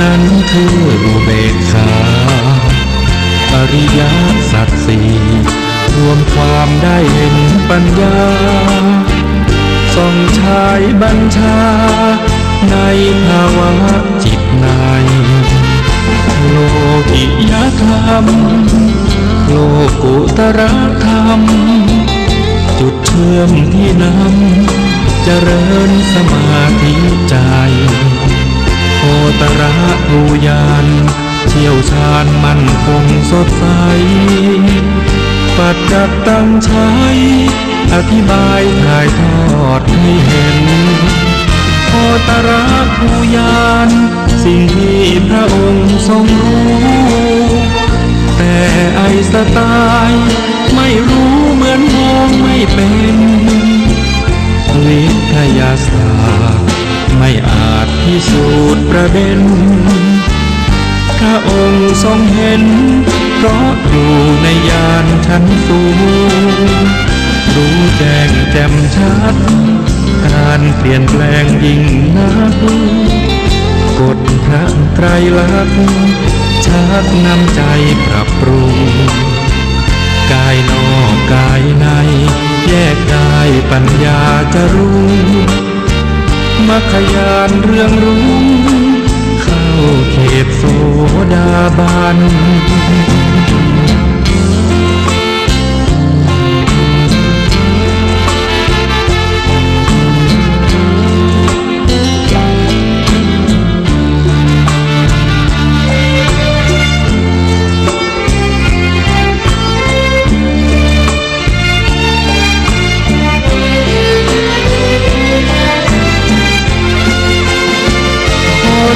นั้นคืออุเบกขาอริยสัจสี่รวมความได้เห็นปัญญาส่องฉายบัญชาในภาวะจิตในโลกิยธรรมโลกุตระธรรมจุดเชื่อมที่นำเจริญสมาธิใจโอตระภูยานเชี่ยวชาญมั่นคงสดใสปัจจัตตั้งใช้อธิบายถ่ายทอดให้เห็นโอตระภูยานสิ่งที่พระองค์ทรงรู้แต่ไอสไตล์ไม่รู้เหมือนมองไม่เป็นวิทยาศาสตร์ไม่อาจพิสูจน์ประเด็นพระองค์ทรงเห็นเพราะอยู่ในญาณชั้นสูงรู้แจ้งแจ่มชัดการเปลี่ยนแปลงยิ่งนักกฎพระไตรลักษณ์ชักนำใจปรับปรุงกายนอกกายในแยกได้ปัญญาจะรู้มรรคญาณเรื่องรู้เข้าเขตโสดาบัน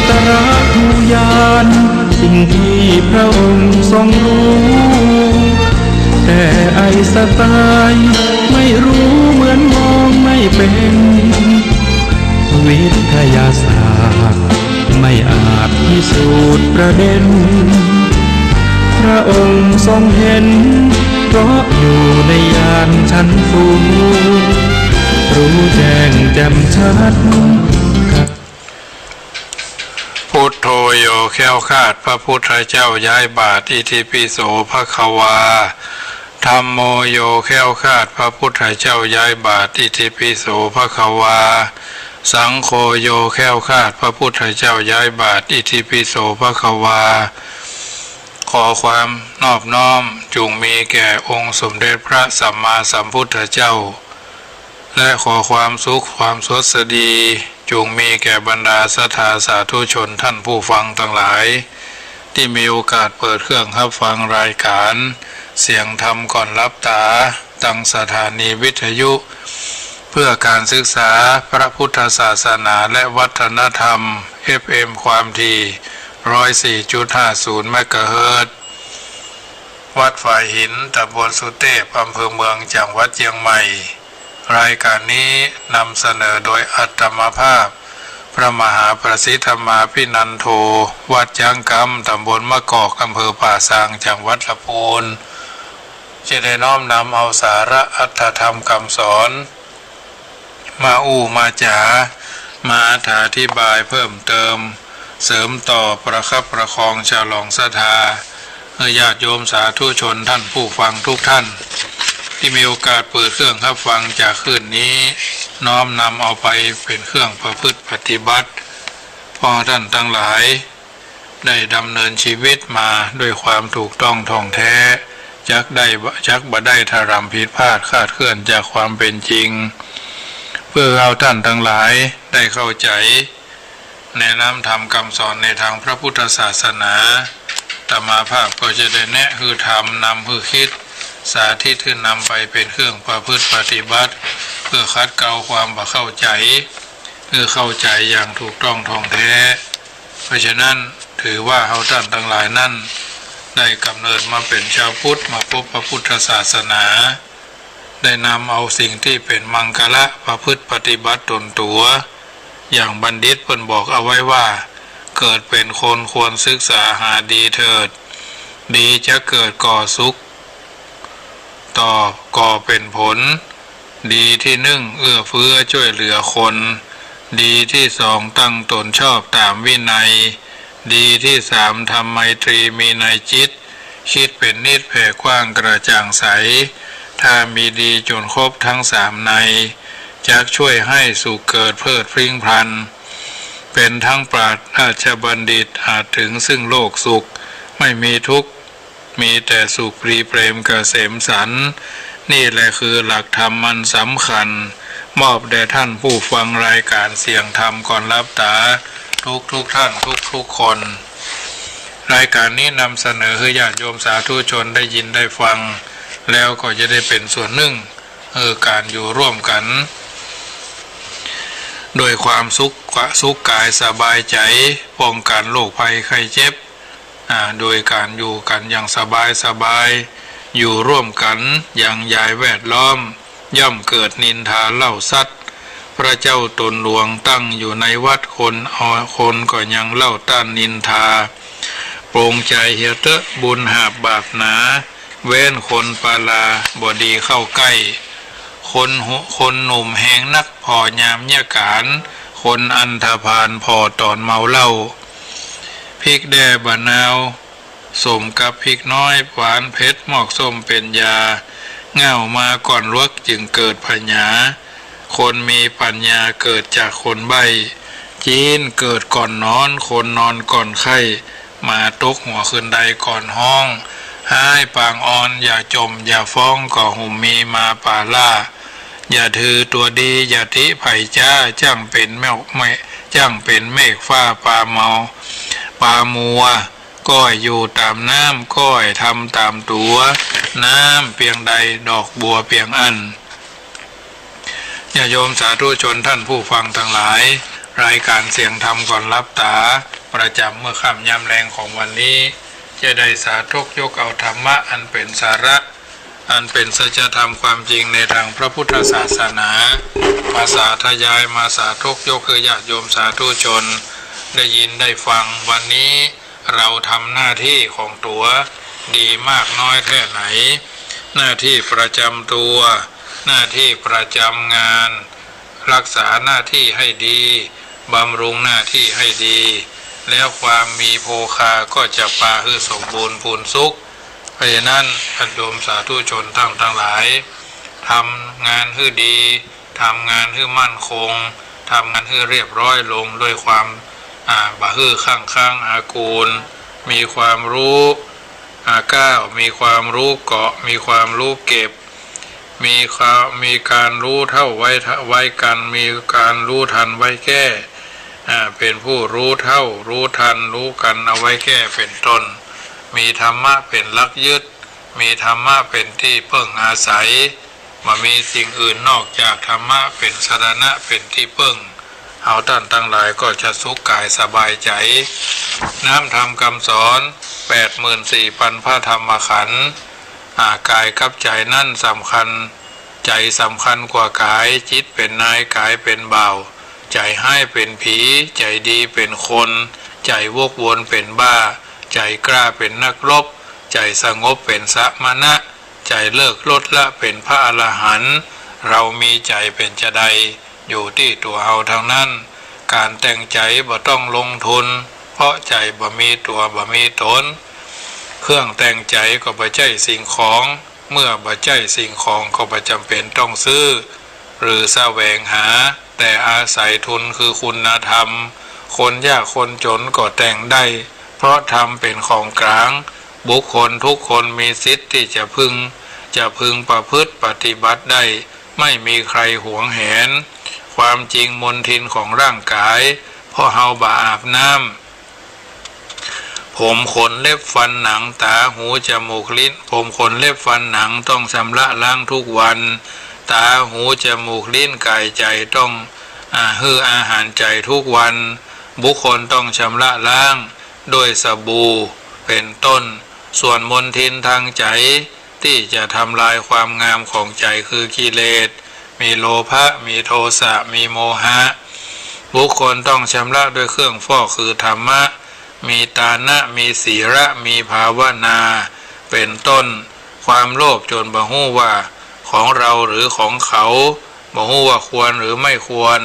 ตระภูยานสิ่งที่พระองค์ทรงรู้แต่ไอสไตล์ไม่รู้เหมือนมองไม่เป็นวิทยาศาสตร์ไม่อาจพิสูจน์ประเด็นพระองค์ทรงเห็นเพราะอยู่ในญาณชั้นสูงรู้แจ้งแจ่มชัดพุทโธโยแค้วคลาดพระพุทธเจ้าย้ายบาทอิติปิโสภควาธัมโมโยแค้วคลาดพระพุทธเจ้าย้ายบาทอิติปิโสภควาสังโฆโยแค้วคลาดพระพุทธเจ้าย้ายบาทอิติปิโสภควาขอความนอบน้อมจงมีแก่องค์สมเด็จพระสัมมาสัมพุทธเจ้าและขอความสุขความสดสดีจงมีแก่บรรดาศรัทธาสาธุชนท่านผู้ฟังทั้งหลายที่มีโอกาสเปิดเครื่องรับฟังรายการเสียงธรรมก่อนรับตาตั้งสถานีวิทยุเพื่อการศึกษาพระพุทธศาสนาและวัฒนธรรม FM ความถี่ 104.50 เมกะเฮิรตซ์วัดฝ่ายหินตำบลสุเทพอำเภอเมืองจังหวัดเชียงใหม่รายการนี้นำเสนอโดยอัตมาภาพพระมหาประสิทธมาภินันโทวัดยางกำตำบลมะกอกอำเภอป่าซางจังหวัดลำพูนจะได้น้อมนำเอาสาระอัตถธรรมคำสอนมามาจามาอธิบายเพิ่มเติมเสริมต่อประคับประคองฉลองศรัทธาญาติโยมสาธุชนท่านผู้ฟังทุกท่านที่มีโอกาสเปิดเครื่องรับฟังจากคืนนี้น้อมนำเอาไปเป็นเครื่องประพฤติปฏิบัติพอท่านทั้งหลายได้ดำเนินชีวิตมาด้วยความถูกต้องท่องแท้จักบ่ได้ทารำผิดพลาดคลาดเคลื่อนจากความเป็นจริงเพื่อเราท่านทั้งหลายได้เข้าใจแนะนำธรรมคำสอนในทางพระพุทธศาสนาธรรมาภาพก็จะได้แนะคือธรรมนำคือคิดสาธิตขึ้นนำไปเป็นเครื่องประพฤติปฏิบัติเพื่อคัดเกลาความบ่เข้าใจเพื่อเข้าใจอย่างถูกต้องท่องแท้เพราะฉะนั้นถือว่าเราท่านทั้งหลายนั้นได้กำเนิดมาเป็นชาวพุทธมาพบพระพุทธศาสนาได้นำเอาสิ่งที่เป็นมังคละประพฤติปฏิบัติตนตัวอย่างบัณฑิตเพิ่นบอกเอาไว้ว่าเกิดเป็นคนควรศึกษาหาดีเถิดดีจะเกิดก่อสุขต่อก่อเป็นผลดีที่หนึ่งเอื้อเฟื้อช่วยเหลือคนดีที่สองตั้งตนชอบตามวินัย ดีที่สามทำไมตรีมีในจิตคิดเป็นนิจแผ่กว้างกระจ่างใสถ้ามีดีจนครบทั้งสามในจักช่วยให้สุขเกิดเพลิดพริ้งพลันเป็นทั้งปราชญ์ราชบัณฑิตอาจถึงซึ่งโลกสุขไม่มีทุกข์มีแต่สุขปรีเปรมเกษมสันต์นี่แหละคือหลักธรรมมันสำคัญมอบแด่ท่านผู้ฟังรายการเสียงธรรมก่อนรับตาทุกท่านทุกคนรายการนี้นำเสนอให้ญาติโยมสาธุชนได้ยินได้ฟังแล้วก็จะได้เป็นส่วนหนึ่งการอยู่ร่วมกันโดยความสุขกายสบายใจป้องกันโรคภัยไข้เจ็บโดยการอยู่กันอย่างสบายอยู่ร่วมกันอย่างยายแวดล้อมย่อมเกิดนินทาเล่าซัดพระเจ้าตนหลวงตั้งอยู่ในวัดคนก็ยังเล่าต้านนินทาโปร่งใจเฮเตะบุญหาบบาปหนาเว้นคนปาลาบดีเข้าใกล้คนหนุ่มแหงนักพอยามยการคนอันธพาลพอตอนเมาเหล้าพริกแด่บะนาวสมกับพริกน้อยหวานเผ็ดหมอกส้มเป็นยาเง่ามาก่อนลวกจึงเกิดพญาคนมีปัญญาเกิดจากคนใบ้จีนเกิดก่อนนอนคนนอนก่อนไข้มาตกหัวขึ้นใดก่อนห้องให้ปางอ่อนอย่าจมอย่าฟ้องก่อหุ่มมีมาป่าล่าอย่าถือตัวดีอย่าทิไผ่จ้าจ้างเป็นเมฆฟ้าป่าเมาป่ามัวก้อยอยู่ตามน้ำก้อยทำตามตัวน้ำเพียงใดดอกบัวเพียงอันญาโยมสาธุชนท่านผู้ฟังทั้งหลายรายการเสียงธรรมก่อนรับตาประจำเมื่อค่ำยามแรงของวันนี้จะได้สาธกยกเอาธรรมะอันเป็นสาระอันเป็นสัจธรรมความจริงในทางพระพุทธศาสนามาสาธยายมาสาธกยกคือญาติโยมสาธุชนได้ยินได้ฟังวันนี้เราทำหน้าที่ของตัวดีมากน้อยแค่ไหนหน้าที่ประจำตัวหน้าที่ประจำงานรักษาหน้าที่ให้ดีบำรุงหน้าที่ให้ดีแล้วความมีโภคาก็จะปาคือสมบูรณ์พูนสุขเพราะฉะนั้นท่านโยมสาธุชนทั้งหลายทำงานให้ดีทำงานให้มั่นคงทำงานให้เรียบร้อยลงด้วยความบะฮือข้างอากูลมีความรู้ก้าวมีความรู้เกาะมีความรู้เก็บมีการรู้เท่าไว้กันมีการรู้ทันไว้แก้เป็นผู้รู้เท่ารู้ทันรู้กันเอาไว้แก้เป็นต้นมีธรรมะเป็นหลักยึดมีธรรมะเป็นที่เพิ่งอาศัยมามีสิ่งอื่นนอกจากธรรมะเป็นสรณะเป็นที่เพิ่งเอาท่านทั้งหลายก็จะสุขกายสบายใจน้ำธรรมคำสอน 84,000 พระธรรมขันธ์กายกับใจนั่นสำคัญใจสำคัญกว่ากายจิตเป็นนายกายเป็นบ่าวใจให้เป็นผีใจดีเป็นคนใจวกวนเป็นบ้าใจกล้าเป็นนักรบใจสงบเป็นสมณะใจเลิกลดละเป็นพระอรหันต์เรามีใจเป็นจะใดอยู่ที่ตัวเราทางนั้นการแต่งใจบ่ต้องลงทุนเพราะใจบ่มีตัวบ่มีตนเครื่องแต่งใจก็บ่ใช่สิ่งของเมื่อบ่ใช่สิ่งของก็บ่จำเป็นต้องซื้อหรือแสวงหาแต่อาศัยทุนคือคุณธรรมคนยากคนจนก็แต่งได้เพราะธรรมเป็นของกลางบุคคลทุกคนมีสิทธิ์ที่จะพึงประพฤติปฏิบัติได้ไม่มีใครหวงแหนความจริงมลทินของร่างกายเพราะเฮาบ่อาบน้ำผมขนเล็บฟันหนังตาหูจมูกลิ้นผมขนเล็บฟันหนังต้องชำระล้างทุกวันตาหูจมูกลิ้นกายใจต้องให้อาหารใจทุกวันบุคคลต้องชำระล้างด้วยสบู่เป็นต้นส่วนมลทินทางใจที่จะทำลายความงามของใจคือกิเลสมีโลภะมีโทสะมีโมหะบุคคลต้องชำระด้วยเครื่องฟอกคือธรรมะมีตานะมีศีระมีภาวนาเป็นต้นความโลภจนบ่ฮู้ว่าของเราหรือของเขาบ่ฮู้ว่าควรหรือไม่ควร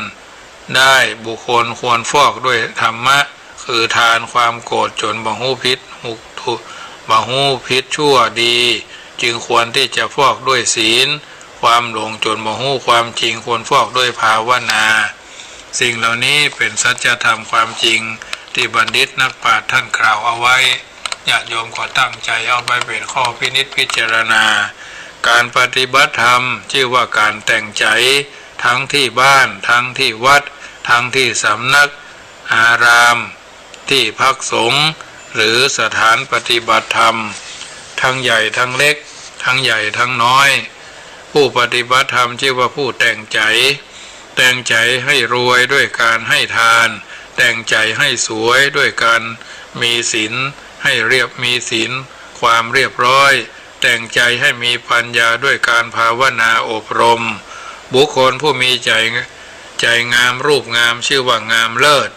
ได้บุคคลควรฟอกด้วยธรรมะค คือทานความโกรธจนบ่ฮู้พิษบ่ฮู้พิษชั่วดีจึงควรที่จะฟอกด้วยศีลความหลงจนบ่ฮู้ความจริงควรฟอกด้วยภาวนาสิ่งเหล่านี้เป็นสัจธรรมความจริงที่บัณฑิตนักปราชญ์ท่านกล่าวเอาไว้ญาติโยมขอตั้งใจเอาไปเป็นข้อพินิจพิจารณาการปฏิบัติธรรมชื่อว่าการแต่งใจทั้งที่บ้านทั้งที่วัดทั้งที่สำนักอารามที่พักสงฆ์หรือสถานปฏิบัติธรรมทั้งใหญ่ทั้งเล็กทั้งใหญ่ทั้งน้อยผู้ปฏิบัติธรรมชื่อว่าผู้แต่งใจให้รวยด้วยการให้ทานแต่งใจให้สวยด้วยการมีศีลให้มีศีลความเรียบร้อยแต่งใจให้มีปัญญาด้วยการภาวนาอบรมบุคคลผู้มีใจงามรูปงามชื่อว่างามเลิศ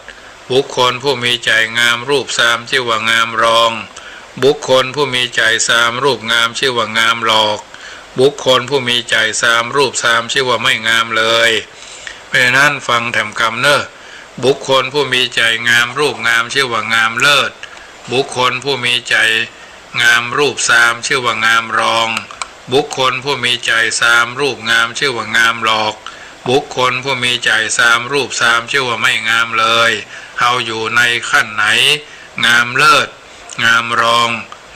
บุคคลผู้มีใจงามรูปสามชื่อว่างามรองบุคคลผู้มีใจสามรูปงามชื่อว่างามหลอกบุคคลผู้มีใจสามรูปสามชื่อว่าไม่งามเลยเพราะนั้นฟังแถมคำเนอะบุคคลผู้มีใจงามรูปงามชื่อว่างามเลิศบุคคลผู้มีใจงามรูปสามชื่อว่างามรองบุคคลผู้มีใจสามรูปงามชื่อว่างามหลอกบุคคลผู้มีใจสามรูปสามชื่อว่าไม่งามเลยเอาอยู่ในขั้นไหนงามเลิศงามรอง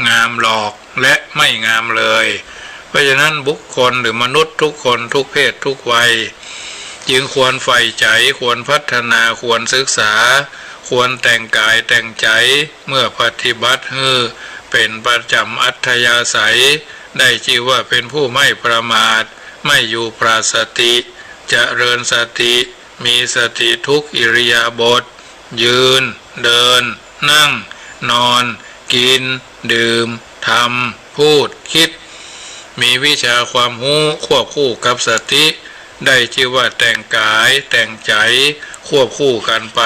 งามหลอกและไม่งามเลยเพราะฉะนั้นบุคคลหรือมนุษย์ทุกคนทุกเพศทุกวัยจึงควรใฝ่ใจควรพัฒนาควรศึกษาควรแต่งกายแต่งใจเมื่อปฏิบัติเป็นประจำอัธยาศัยได้ชื่อว่าเป็นผู้ไม่ประมาทไม่อยู่ปราศสติเจริญสติมีสติทุกอิริยาบถยืนเดินนั่งนอนกินดื่มทำพูดคิดมีวิชาความรู้ควบคู่กับสติได้ชื่อว่าแต่งกายแต่งใจควบคู่กันไป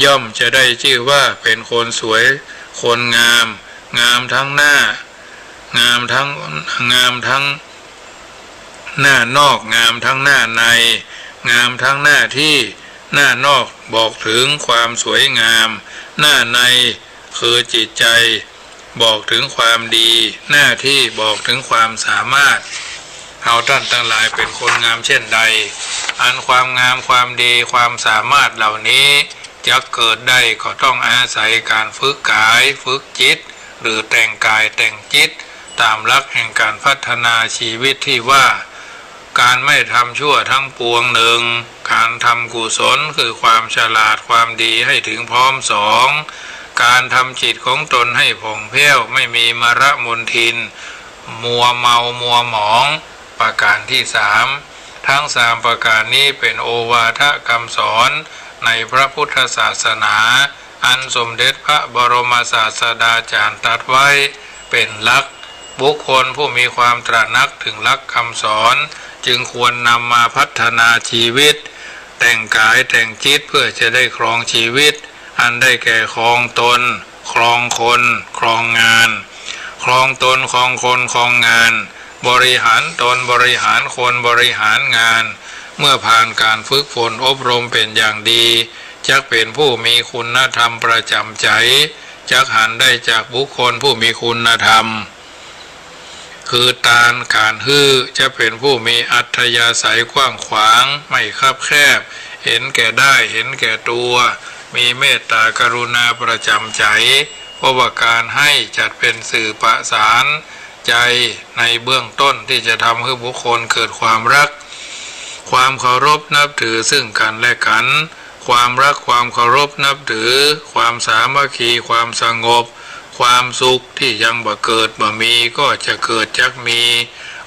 ย่อมจะได้ชื่อว่าเป็นคนสวยคนงามทั้งหน้างามทั้งหน้านอกงามทั้งหน้าในงามทั้งหน้าที่หน้านอกบอกถึงความสวยงามหน้าในคือจิตใจบอกถึงความดีหน้าที่บอกถึงความสามารถเอาท่านทั้งหลายเป็นคนงามเช่นใดอันความงามความดีความสามารถเหล่านี้จะเกิดได้ก็ต้องอาศัยการฝึกกายฝึกจิตหรือแต่งกายแต่งจิตตามหลักแห่งการพัฒนาชีวิตที่ว่าการไม่ทำชั่วทั้งปวงหนึ่งการทำกุศลคือความฉลาดความดีให้ถึงพร้อมสองการทำจิตของตนให้ผ่องแผ้วไม่มีมรมนทินมัวเมามัวหมองประการที่สามทั้งสามประการนี้เป็นโอวาทคำสอนในพระพุทธศาสนาอันสมเด็จพระบรมศาสดาจารย์ตรัสไว้เป็นหลักบุคคลผู้มีความตระหนักถึงหลักคำสอนจึงควรนำมาพัฒนาชีวิตแต่งกายแต่งจิตเพื่อจะได้ครองชีวิตอันได้แก่ครองตนครองคนครองงานครองตนครองคนครองงานบริหารตนบริหารคนบริหารงานเมื่อผ่านการฝึกฝนอบรมเป็นอย่างดีจักเป็นผู้มีคุณธรรมประจำใจจักหันได้จากบุคคลผู้มีคุณธรรมคือตาลการจะเป็นผู้มีอัธยาศัยกว้างขวางไม่คับแคบเห็นแก่ได้เห็นแก่ตัวมีเมตตากรุณาประจำใจเพราะว่าการให้จัดเป็นสื่อประสานใจในเบื้องต้นที่จะทำให้บุคคลเกิดความรักความเคารพนับถือซึ่งกันและกันความรักความเคารพนับถือความสามัคคีความสงบความสุขที่ยังบ่เกิดบ่มีก็จะเกิดจักมี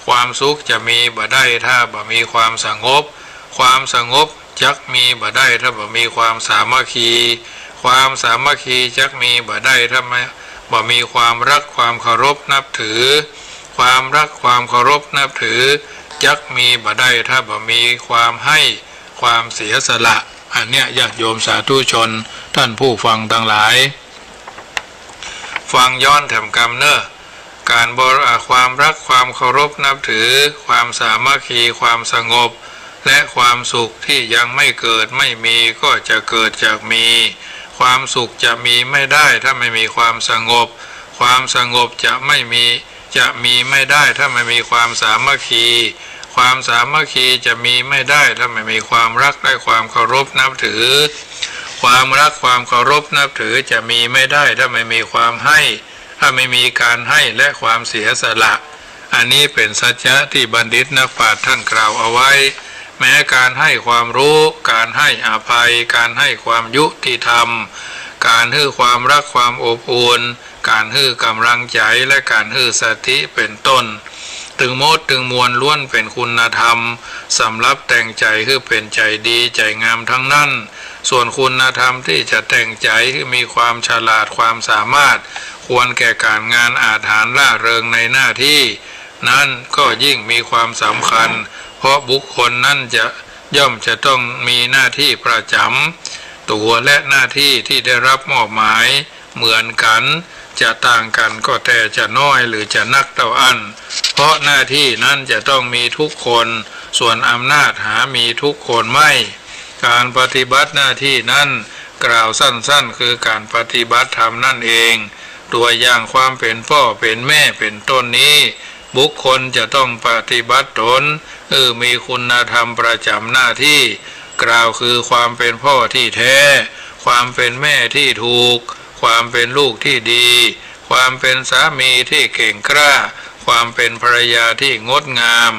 ความสุขจะมีบ่ได้ถ้าบ่มีความสงบความสงบจักมีบ่ได้ถ้าบ่มีความสามัคคีความสามัคคีจักมีบ่ได้ถ้าบ่มีความรักความเคารพนับถือความรักความเคารพนับถือจักมีบ่ได้ถ้าบ่มีความให้ความเสียสละอันเนี้ยญาติโยมสาธุชนท่านผู้ฟังทั้งหลายฟังย้อนแถมกรรมเนอะการความรักความเคารพนับถือความสามัคคีความสงบและความสุขที่ยังไม่เกิดไม่มีก็จะเกิดจากมี ความสุขจะมีไม่ได้ถ้าไม่มีความสงบความสงบจะมีไม่ได้ถ้าไม่มีความสามัคคีความสามัคคีจะมีไม่ได้ถ้าไม่มีความรักและความเคารพนับถือความรักความเคารพนับถือจะมีไม่ได้ถ้าไม่มีความให้ถ้าไม่มีการให้และความเสียสละอันนี้เป็นสัจจะที่บัณฑิตนักปราชญ์ท่านกล่าวเอาไว้แม้การให้ความรู้การให้อภัยการให้ความยุติธรรมการให้ความรักความอบอุ่นการให้กำลังใจและการให้สติเป็นต้นถึงหมดถึงมวลล้วนเป็นคุณธรรมสำหรับแต่งใจคือเป็นใจดีใจงามทั้งนั้นส่วนคุณธรรมที่จะแต่งใจคือมีความฉลาดความสามารถควรแก่การงานอาถรรพ์ร่าเริงในหน้าที่นั้นก็ยิ่งมีความสำคัญเพราะบุคคลนั้นย่อมจะต้องมีหน้าที่ประจำตัวและหน้าที่ที่ได้รับมอบหมายเหมือนกันจะต่างกันก็แต่จะน้อยหรือจะนักเท่าอันเพราะหน้าที่นั้นจะต้องมีทุกคนส่วนอำนาจหามีทุกคนไม่การปฏิบัติหน้าที่นั้นกล่าวสั้นๆคือการปฏิบัติธรรมนั่นเองตัวอย่างความเป็นพ่อเป็นแม่เป็นต้นนี้บุคคลจะต้องปฏิบัติตนมีคุณธรรมประจำหน้าที่กล่าวคือความเป็นพ่อที่แท้ความเป็นแม่ที่ถูกความเป็นลูกที่ดีความเป็นสามีที่เก่งกล้าความเป็นภรรยาที่งดงาม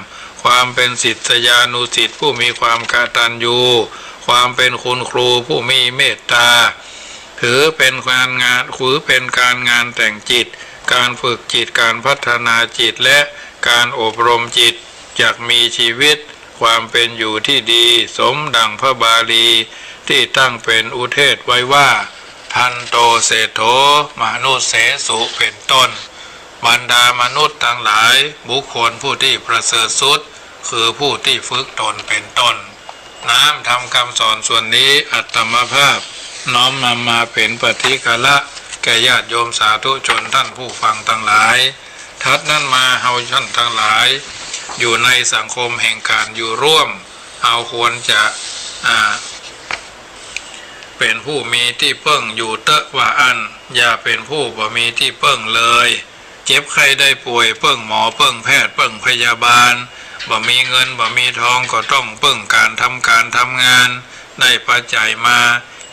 ความเป็นศิษยานุศิษย์ผู้มีความกตัญญูความเป็นคุณครูผู้มีเมตตาถือเป็นการงานแต่งจิตการฝึกจิตการพัฒนาจิตและการอบรมจิตจากมีชีวิตความเป็นอยู่ที่ดีสมดังพระบาลีที่ตั้งเป็นอุเทศไว้ว่าทันโตเศโธมนุสเสสุเป็นต้นบรรดามนุษย์ทั้งหลายบุคคลผู้ที่ประเสริฐสุดคือผู้ที่ฝึกตนเป็นต้นน้อมทำคำสอนส่วนนี้อัตมภาพน้อมนำมาเป็นปฏิฆะแก่ญาติโยมสาธุชนท่านผู้ฟังทั้งหลายทัดนั้นมาเฮาท่านทั้งหลายอยู่ในสังคมแห่งการอยู่ร่วมเอาควรจะเป็นผู้มีที่เพิ่งอยู่เตอะว่าอันอย่าเป็นผู้บ่มีที่เพิ่งเลยเจ็บไข้ได้ป่วยเพิ่งหมอเพิ่งแพทย์เพิ่งพยาบาลบ่มีเงินบ่มีทองก็ต้องเพิ่งการทำงานได้ปัจจัยมา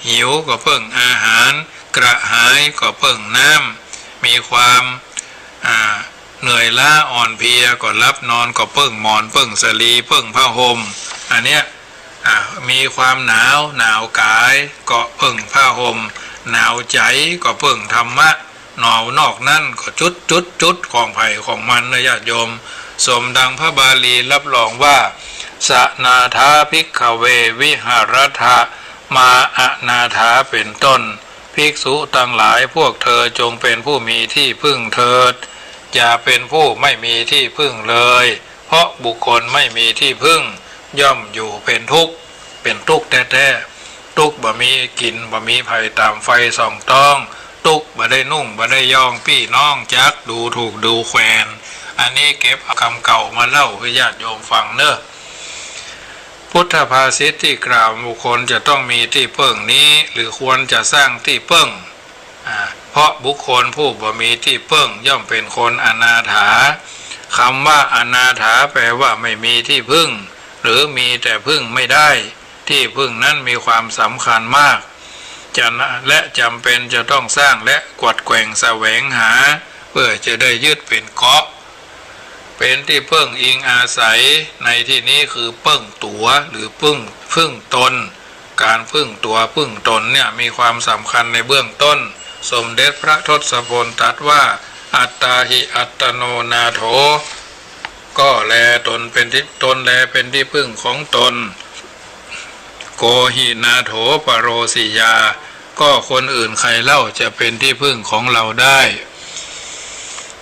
หิวก็เพิ่งอาหารกระหายก็เพิ่งน้ำมีความเหนื่อยล้าอ่อนเพลียก็รับนอนก็เพิ่งหมอนเพิ่งสลีเพิ่งผ้าห่มอันเนี้ยมีความหนาวกายก็เพิ่งผ้าห่มหนาวใจก็เพิ่งธรรมะหนาวนอกนั่นก็จุดของไผ่ของมันนะญาติโยมสมดังพระบาลีรับรองว่าสนาถาภิกขเววิหารถะมาอนาถาเป็นต้นภิกษุทั้งหลายพวกเธอจงเป็นผู้มีที่พึ่งเถิดอย่าเป็นผู้ไม่มีที่พึ่งเลยเพราะบุคคลไม่มีที่พึ่งย่อมอยู่เป็นทุกข์แท้ๆทุกข์บ่มีกินบ่มีไผ่ตามไฟส่องต้องทุกข์บ่ได้นุ่งบ่ได้ย่องพี่น้องจักดูถูกดูแควนอันนี้เก็บคำเก่ามาเล่าให้ญาติโยมฟังเนอะพุทธภาษิตที่กล่าวบุคคลจะต้องมีที่พึ่งนี้หรือควรจะสร้างที่พึ่งเพราะบุคคลผู้บ่มีที่พึ่งย่อมเป็นคนอนาถาคำว่าอนาถาแปลว่าไม่มีที่พึ่งหรือมีแต่พึ่งไม่ได้ที่พึ่งนั้นมีความสำคัญมากและจำเป็นจะต้องสร้างและกวดแกว่งแสวงหาเพื่อจะได้ยึดเป็นเกาะเป็นที่พึ่งอิงอาศัยในที่นี้คือพึ่งตัวหรือพึ่งตนการพึ่งตัวพึ่งตนเนี่ยมีความสำคัญในเบื้องต้นสมเด็จพระทศพลตรัสว่าอัตตาหิอัตโนนาโถก็แลตนเป็นที่ตนแลเป็นที่พึ่งของตนโกหินาโถปโรสิยาก็คนอื่นใครเล่าจะเป็นที่พึ่งของเราได้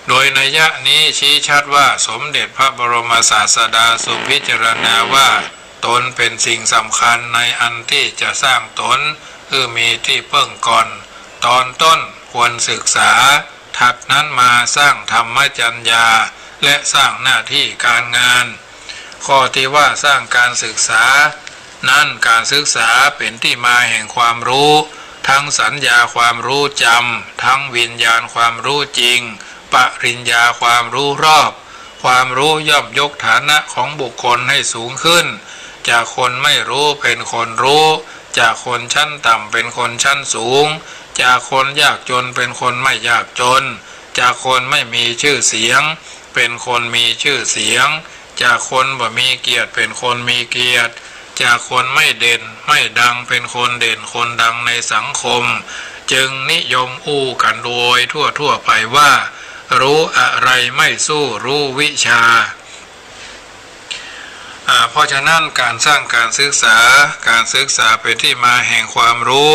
โดยนัยยะนี้ชี้ชัดว่าสมเด็จพระบรมศาสดาทรงพิจารณาว่าตนเป็นสิ่งสำคัญในอันที่จะสร้างตนคือมีที่พึ่งก่อนตอนต้นควรศึกษาถัดนั้นมาสร้างธรรมจัญญาและสร้างหน้าที่การงานข้อที่ว่าสร้างการศึกษานั่นการศึกษาเป็นที่มาแห่งความรู้ ทั้งสัญญาความรู้จำทั้งวิญญาณความรู้จริงปริญญาความรู้รอบความรู้ย่อมยกฐานะของบุคคลให้สูงขึ้นจากคนไม่รู้เป็นคนรู้จากคนชั้นต่ำเป็นคนชั้นสูงจากคนยากจนเป็นคนไม่ยากจนจากคนไม่มีชื่อเสียงเป็นคนมีชื่อเสียงจากคนบ่มีเกียรติเป็นคนมีเกียรติจากคนไม่เด่นไม่ดังเป็นคนเด่นคนดังในสังคมจึงนิยมอู้กันโดยทั่วไปว่ารู้อะไรไม่สู้รู้วิชาเพราะฉะนั้นการสร้างการศึกษาเป็นที่มาแห่งความรู้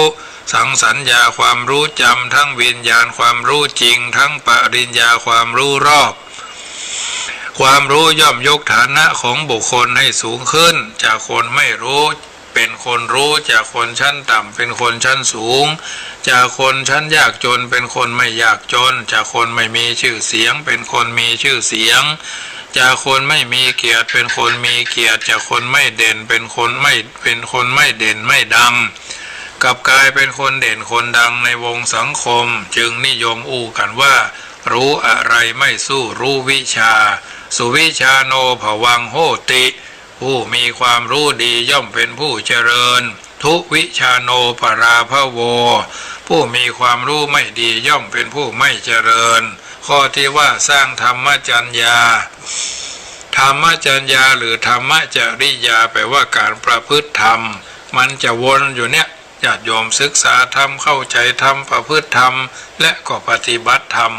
สังสัญญาความรู้จำทั้งวิญญาณความรู้จริงทั้งปริญญาความรู้รอบความรู้ย่อมยกฐานะของบุคคลให้สูงขึ้นจากคนไม่รู้เป็นคนรู้จากคนชั้นต่ำเป็นคนชั้นสูงจากคนชั้นยากจนเป็นคนไม่ยากจนจากคนไม่มีชื่อเสียงเป็นคนมีชื่อเสียงจากคนไม่มีเกียรติเป็นคนมีเกียรติจากคนไม่เด่นเป็นคนไม่เด่นไม่ดังกลับกลายเป็นคนเด่นคนดังในวงสังคมจึงนิยมอู้กันว่ารู้อะไรไม่สู้รู้วิชาสุวิชาโนภวังโหติผู้มีความรู้ดีย่อมเป็นผู้เจริญทุวิชาโนปราภโวผู้มีความรู้ไม่ดีย่อมเป็นผู้ไม่เจริญข้อที่ว่าสร้างธรรมจัญญาหรือธรรมจริยาแปลว่าการประพฤติธรรมมันจะวนอยู่เนี่ยญาติโยมศึกษาธรรมเข้าใจธรรมประพฤติธรรมและก็ปฏิบัติธรรม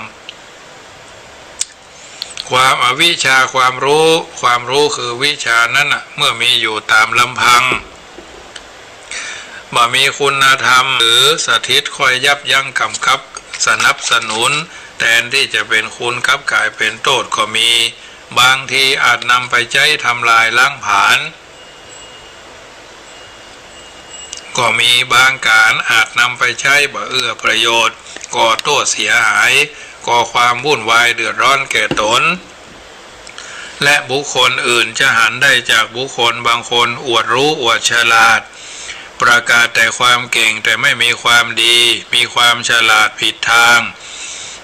ความอวิชชาความรู้คือวิชานั้นเมื่อมีอยู่ตามลำพังบ่มีคุณธรรมหรือสถิตคอยยับยั้งกำกับสนับสนุนแทนที่จะเป็นคุณกลับกลายเป็นโทษก็มีบางทีอาจนำไปใช้ทำลายล้างผลาญก็มีบางการอาจนำไปใช้บ่เอื้อประโยชน์ก่อโทษเสียหายก่อความวุ่นวายเดือดร้อนแก่ตนและบุคคลอื่นจะหันได้จากบุคคลบางคนอวดรู้อวดฉลาดประกาศแต่ความเก่งแต่ไม่มีความดีมีความฉลาดผิดทาง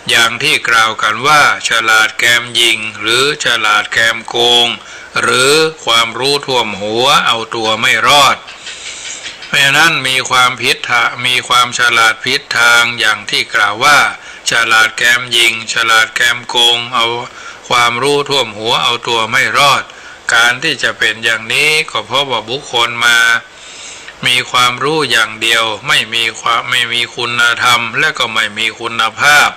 อย่างที่กล่าวกันว่าฉลาดแกมยิงหรือฉลาดแกมโกงหรือความรู้ท่วมหัวเอาตัวไม่รอดเพราะฉะนั้นมีความฉลาดผิดทางอย่างที่กล่าวว่าฉลาดแกมยิงฉลาดแกมโกงเอาความรู้ท่วมหัวเอาตัวไม่รอดการที่จะเป็นอย่างนี้ก็เพราะว่าบุคคลมีความรู้อย่างเดียวไม่มีคุณธรรมและก็ไม่มีคุณภาพ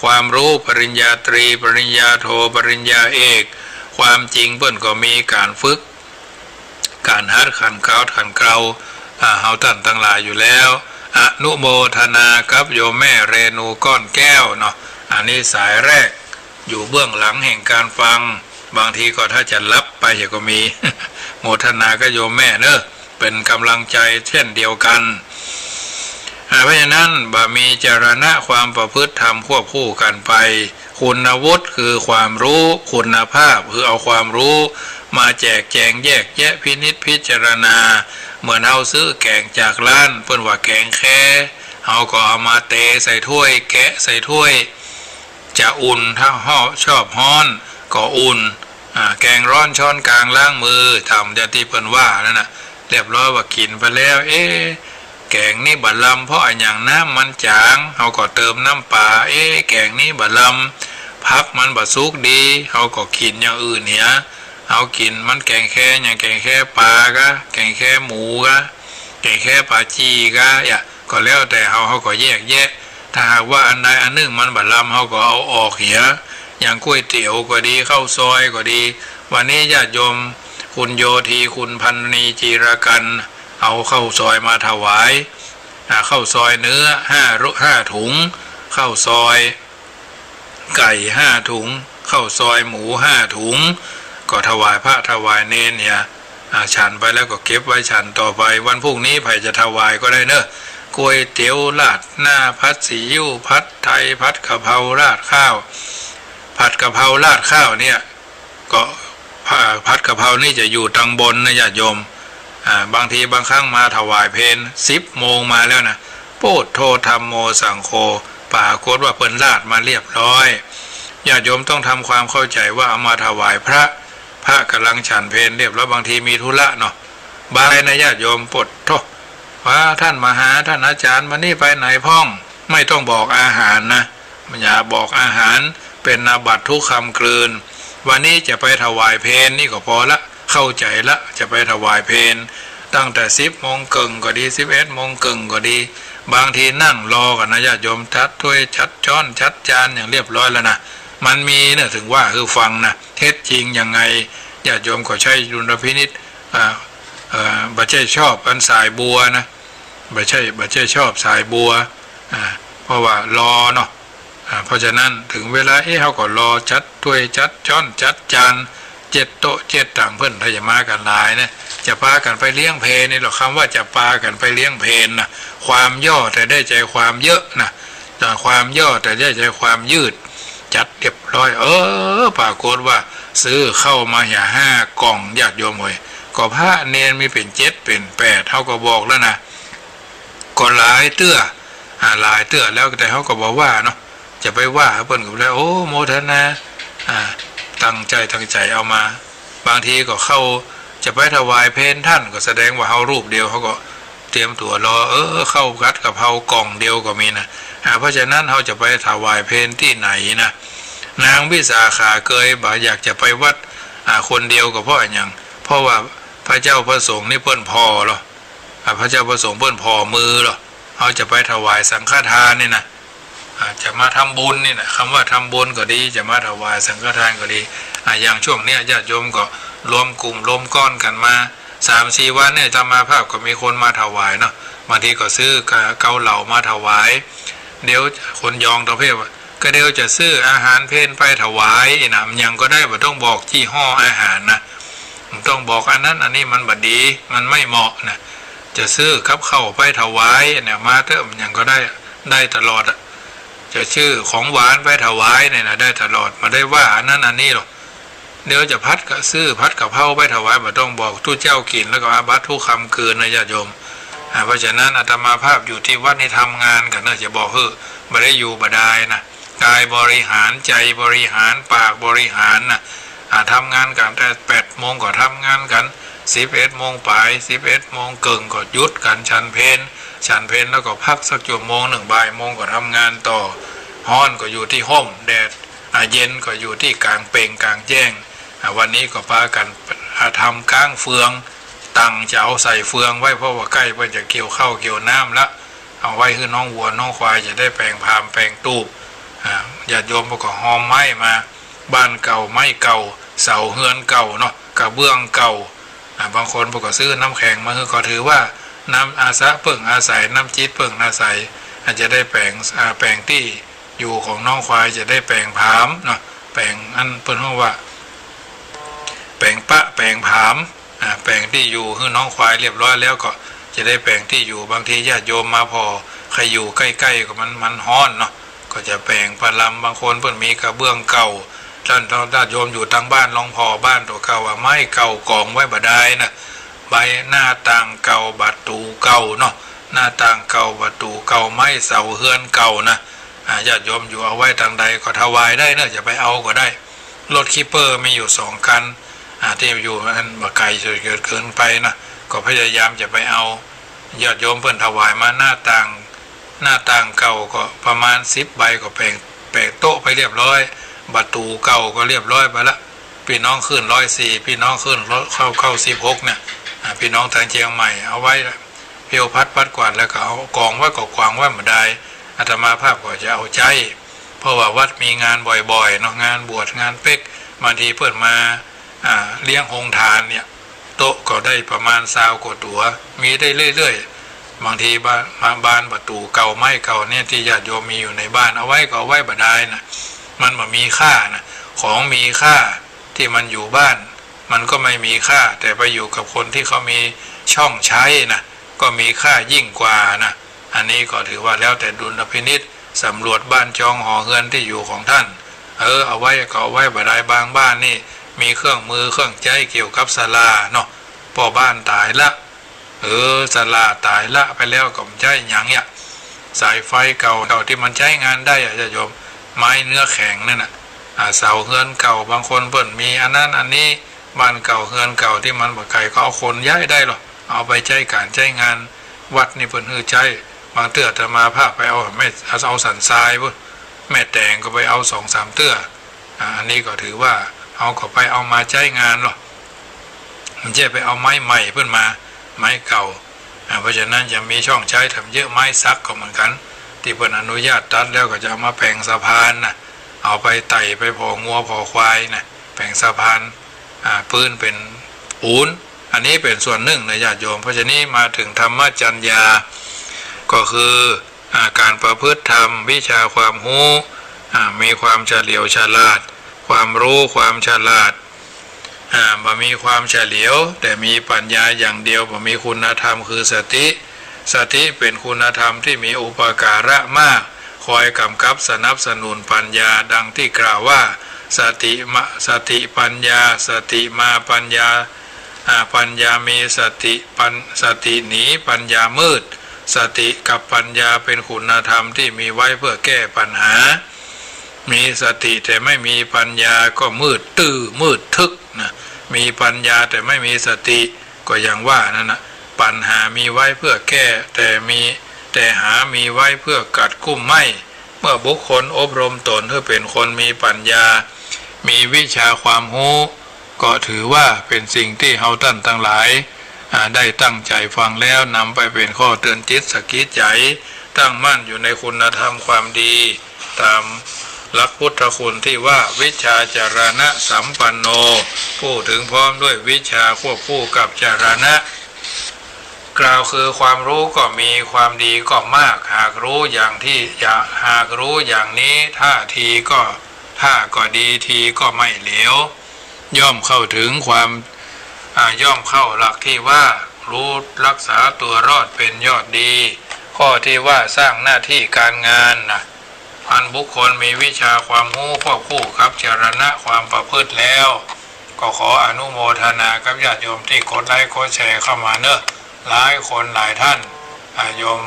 ความรู้ปริญญาตรีปริญญาโทปริญญาเอกความจริงเพิ่นก็มีการฝึกการหัดขันเกลาเฮาท่านทั้งหลายอยู่แล้วอนุโมทนากับโยมแม่เรนูก้อนแก้วเนาะอันนี้สายแรกอยู่เบื้องหลังแห่งการฟังบางทีก็ถ้าจะรับไปก็มี โมทนาก็โยมแม่เนอะเป็นกำลังใจเช่นเดียวกันเพราะฉะนั้นมีจรณะความประพฤติธรรมควบคู่กันไปคุณวุฒิคือความรู้คุณภาพคือเอาความรู้มาแจกแจงแยกแยะพินิจพิจารณาเหมือนเอาซื้อแกงจากร้านเพิ่นว่าแกงแค่เอาก็เอามาเตใส่ถ้วยแกะใส่ถ้วยจะอุ่นถ้าชอบฮ้อนก็อุ่นแกงร้อนช้อนกลางล้างมือทำอย่างที่เพิ่นว่านั่นน่ะเรียบร้อยว่ากินไปแล้วแกงนี่บะลำเพราะอย่างน้ำมันจางเขาก็เติมน้ำปลาแกงนี่บะลำพักมันบะซุกดีเขาก็กินอย่างอื่นเนี่ยเอากินมันแกงแค่อย่างแกงแค่ปลากะแกงแค่หมูกะแกงแค่ปลาจีกะก็แล้วแต่เขาก็แยกแยะถ้าหากว่าอันใดอันหนึ่งมันบะลำเขาก็เอาออกเหียอย่างก๋วยเตี๋ยวก็ดีข้าวซอยก็ดีวันนี้ญาติโยมคุณโยธีคุณพันนีจีรกันเอาข้าวซอยมาถวายข้าวซอยเนื้อ5ถุงข้าวซอยไก่5ถุงข้าวซอยหมู5ถุงก็ถวายพระถวายเนรเนี่ยฉันไปแล้วก็เก็บไว้ฉันต่อไปวันพรุ่งนี้ใครจะถวายก็ได้เนอะก๋วยเตี๋ยวราดหน้าผัดซีอิ๊วผัดไทยผัดกะเพราราดข้าวผัดกะเพราราดข้าวเนี่ยก็ผัดกะเพรานี่จะอยู่ทางบนนะญาติโยมบางทีบางครั้งมาถวายเพล10 โมงมาแล้วนะ โปดโทธรรมโมสังโฆปรากฏว่าเพิ่นลาดมาเรียบร้อยญาติโยมต้องทำความเข้าใจว่าเอามาถวายพระกำลังฉันเพลเรียบร้อยบางทีมีธุระเนาะบางนะญาติโยมปดโทว่าท่านมาหาท่านอาจารย์มานี่ไปไหนพ่องไม่ต้องบอกอาหารนะอย่าบอกอาหารเป็นอาบัติทุกคำกลืนวันนี้จะไปถวายเพลนี่ก็พอละเข้าใจละจะไปถวายเพลตั้งแต่10:00 นก็ดี11:00 นก็ดีบางทีนั่งรอกันนะญาติโยมชัดถ้วยชัดช้อนชัดจานอย่างเรียบร้อยแล้วนะมันมีเนี่ยถึงว่าคือฟังนะเท็จจริงยังไงญาติโยมก็ใช้ดุลพินิจบัจเจชอบอันสายบัวนะบัจเจชอบสายบัวเพราะว่ารอเนาะเพราะฉะนั้นถึงเวลาเขาก็รอจัดถ้วยจัดช้อนจัดจาน7 โต๊ะ7ต่างเพื่อนถ้าจะมากันหลายนะจะพากันไปเลี้ยงเพลนี่หรอกคำว่าจะพากันไปเลี้ยงเพลนะความย่อแต่ได้ใจความเยอะนะแต่ความย่อแต่ได้ใจความยืดจัดเรียบร้อยปรากฏว่าซื้อเข้ามาอย่า5 กล่องญาติโยมเลยก็พระเนรมีเป็น7เป็น8เขาก็บอกแล้วนะก็หลายเตื้อหลายเตื้อแล้วแต่เขาก็บอกว่าเนาะจะไปว่าเพิ่นก็แล้วโอ้โมทนาตั้งใจเอามาบางทีก็เข้าจะไปถวายเพลท่านก็แสดงว่าเฮารูปเดียวเขาก็เตรียมตัวรอเข้ากัดกับเฮากล่องเดียวก็มีนะเพราะฉะนั้นเขาจะไปถวายเพลที่ไหนนะนางวิสาขาเคยบอกอยากจะไปวัดคนเดียวก็เพราะอย่างเพราะว่าพระเจ้าพระสงฆ์นี่เพิ่นพอหรอพระเจ้าพระสงฆ์เพิ่นพอมือหรอเขาจะไปถวายสังฆทานนี่นะจะมาทำบุญนี่นะคำว่าทำบุญก็ดีจะมาถวายสังฆทานก็ดีอย่างช่วงเนี้ยญาติโยมก็รวมกลุ่มรวมก้อนกันมา3-4 วันเนี่ยจะมาภาพก็มีคนมาถวายเนาะบางทีก็ซื้อเกาเหลามาถวายเดี๋ยวคนยองตัวเพศก็เดี๋ยวจะซื้ออาหารเพลไปถวายนะยังก็ได้บ่ต้องบอกยี่ห้ออาหารนะต้องบอกอันนั้นอันนี้มันบัดดีมันไม่เหมาะนะจะซื้อครับเข้าไปถวายเนี่ยมาเถอะยังก็ได้ตลอดจะชื่อของหวานไปถวายเนี่ยนะได้ตลอดมาได้ว่าอันนั้นอันนี้หรอกเดี๋ยวจะพัดกับซื้อพัดกับเผาไปถวายบ่ต้องบอกทุเจ้ากินแล้วก็อาบัตทุกคำคืนนะญาติโยมเพราะฉะนั้นอาตมาภาพอยู่ที่วัดนี่ทำงานกันนะจะบอกไม่ได้อยู่บ่ได้นะกายบริหารใจบริหารปากบริหารนะทำงานกันแต่8 โมงก็ทำงานกัน11 โมงปลาย11 โมงก็หยุดกันฉันเพลแล้วก็พักสัก1 บ่ายโมงก็ทำงานต่อฮ้อนก็อยู่ที่ห้องแดดเย็นก็อยู่ที่กลางเปล่งกลางแจ้งวันนี้ก็พากันทำก้างเฟืองตังจะเอาใส่เฟืองไว้เพราะว่าใกล้เพื่อจะเกี่ยวข้าวเกี่ยวน้ำแล้วเอาไว้คือน้องวัวน้องควายจะได้แปลงพามแปลงตูบญาติโยมก็หอมไม้มาบ้านเก่าไม้เก่าเสาเฮือนเก่าเนาะกระเบื้องเก่าบางคนก็ซื้อน้ำแข็งมาก็ถือว่าน้ำอาสาเปิ่งอาศัยน้ำจิตเปิ่งอาศัยอาจจะได้แปลงที่อยู่ของน้องควายจะได้แปลงผามเนาะแปลงอันเพิ่นว่าแปลงปะแปลงผามแปลงที่อยู่คือน้องควายเรียบร้อยแล้วก็จะได้แปลงที่อยู่บางทีญาติโยมมาพอใครอยู่ใกล้ๆก็มันฮ้อนเนาะก็จะแปลงปลาบางคนเพิ่นมีกระเบื้องเก่าท่านญาติโยมอยู่ทางบ้านลองพอบ้านตัวเก่าว่าไม้เก่ากองไว้บ่ได้นะใบหน้าต่างเก่าบัตรตูเก่าเนาะหน้าต่างเก่าบัตรตูเก่าไม้เสาเฮือนเก่านะญาติโยมอยู่เอาไว้ทางใดก็ถวายได้เนอะจะไปเอาก็ได้รถคีเปอร์มีอยู่2 คันที่อยู่อันบ่ไกลเกินไปนะก็พยายามจะไปเอาญาติโยมเพิ่นถวายมาหน้าต่างเก่าก็ประมาณ10 ใบก็แปลงโต๊ะไปเรียบร้อยประตูเก่าก็เรียบร้อยไปละพี่น้องขึ้น104พี่น้องขึ้นเข้า16เนี่ยพี่น้องทางเชียงใหม่เอาไว้เพียวพัดกวาดแล้วก็เอากองไว้ก็กวางไว้บ่ได้อาตมาภาพก็จะเอาใจเพราะว่าวัดมีงานบ่อยๆเนาะงานบวชงานเป๊กบางทีเพื่อนมาเลี้ยงโฮงทานเนี่ยโต๊ะก็ได้ประมาณ20 กว่าตัวมีได้เรื่อยๆบางทีบ้านประตูเก่าไม้เก่าเนี่ยที่ญาติโยมมีอยู่ในบ้านเอาไว้ก็เอาไว้บ่ได้นะมันบ่มีค่านะของมีค่าที่มันอยู่บ้านมันก็ไม่มีค่าแต่ไปอยู่กับคนที่เขามีช่องใช้นะก็มีค่ายิ่งกว่านะอันนี้ก็ถือว่าแล้วแต่ดุลพินิจสำรวจบ้านจองหอเฮือนที่อยู่ของท่านเอาไว้ก็เอาไว้บ่ได้บางบ้านนี่มีเครื่องมือเครื่องใช้เกี่ยวกับศาลาเนาะพ่อบ้านตายละศาลาตายละไปแล้วก็ไม่ใช่หยังเนี่ย สายไฟเก่าที่มันใช้งานได้อะจะโยมไม้เนื้อแข็งนั่นน่ะเสาเฮือนเก่าบางคนเพิ่นมีอันนั้นอันนี้บ้านเก่าเฮือนเก่าที่มันบ่ไกลก็เอาคนย้ายได้หรอเอาไปใช้การใช้งานวัดนี่เพิ่นฮือใช้บางเตื้อจะมาพาไปเอาไม่เอาสันทรายพุ่นแม่แตงก็ไปเอา2-3 เตื้ออันนี้ก็ถือว่าเอาก็ไปเอามาใช้งานหรอมันจะไปเอาไม้ใหม่เพิ่นมาไม้เก่าเพราะฉะนั้นจะมีช่องใช้ทำเยอะไม้ซักก็เหมือนกันที่เพิ่นอนุญาตตัดแล้วก็จะเอามาแปลงสะพานนะเอาไปไต่ไปพองัวพอควายนะแปลงสะพานปืนเป็นปูนอันนี้เป็นส่วนหนึ่งในญาติโยมเพราะฉะนั้นมาถึงธรรมจัญญาก็คือการประพฤติธรรมวิชาความรู้มีความเฉลียวฉลาดความรู้ความฉลาดบ่มีความเฉลียวแต่มีปัญญาอย่างเดียวบ่มีคุณธรรมคือสติเป็นคุณธรรมที่มีอุปการะมากคอยกำกับสนับสนุนปัญญาดังที่กล่าวว่าสติปัญญาสติมาปัญญาปัญญามีสติหนีปัญญามืดสติกับปัญญาเป็นคุณธรรมที่มีไว้เพื่อแก้ปัญหามีสติแต่ไม่มีปัญญาก็มืดตื้อมืดทึกนะมีปัญญาแต่ไม่มีสติก็อย่างว่านั่นนะปัญหามีไว้เพื่อแก้แต่หามีไว้เพื่อกัดกุ้มไม่เมื่อบุคคลอบรมตนเพื่อเป็นคนมีปัญญามีวิชาความรู้ก็ถือว่าเป็นสิ่งที่เฮาท่านทั้งหลายได้ตั้งใจฟังแล้วนำไปเป็นข้อเตือนจิตสกิดใจตั้งมั่นอยู่ในคุณธรรมความดีตามหลักพุทธคุณที่ว่าวิชาจารณะสัมปันโนผู้ถึงพร้อมด้วยวิชาควบคู่กับจารณะกล่าวคือความรู้ก็มีความดีก็มากหากรู้อย่างนี้ท่าก็ดีทีก็ไม่เหลวย่อมเข้าถึงความย่อมเข้าหลักที่ว่ารู้รักษาตัวรอดเป็นยอดดีข้อที่ว่าสร้างหน้าที่การงานนะอันบุคคลมีวิชาความรู้ควบคู่กับจรณะความประพฤติแล้วก็ขออนุโมทนากับญาติโยมที่กดไลค์กดแชร์เข้ามาเนอะหลายคนหลายท่านโยม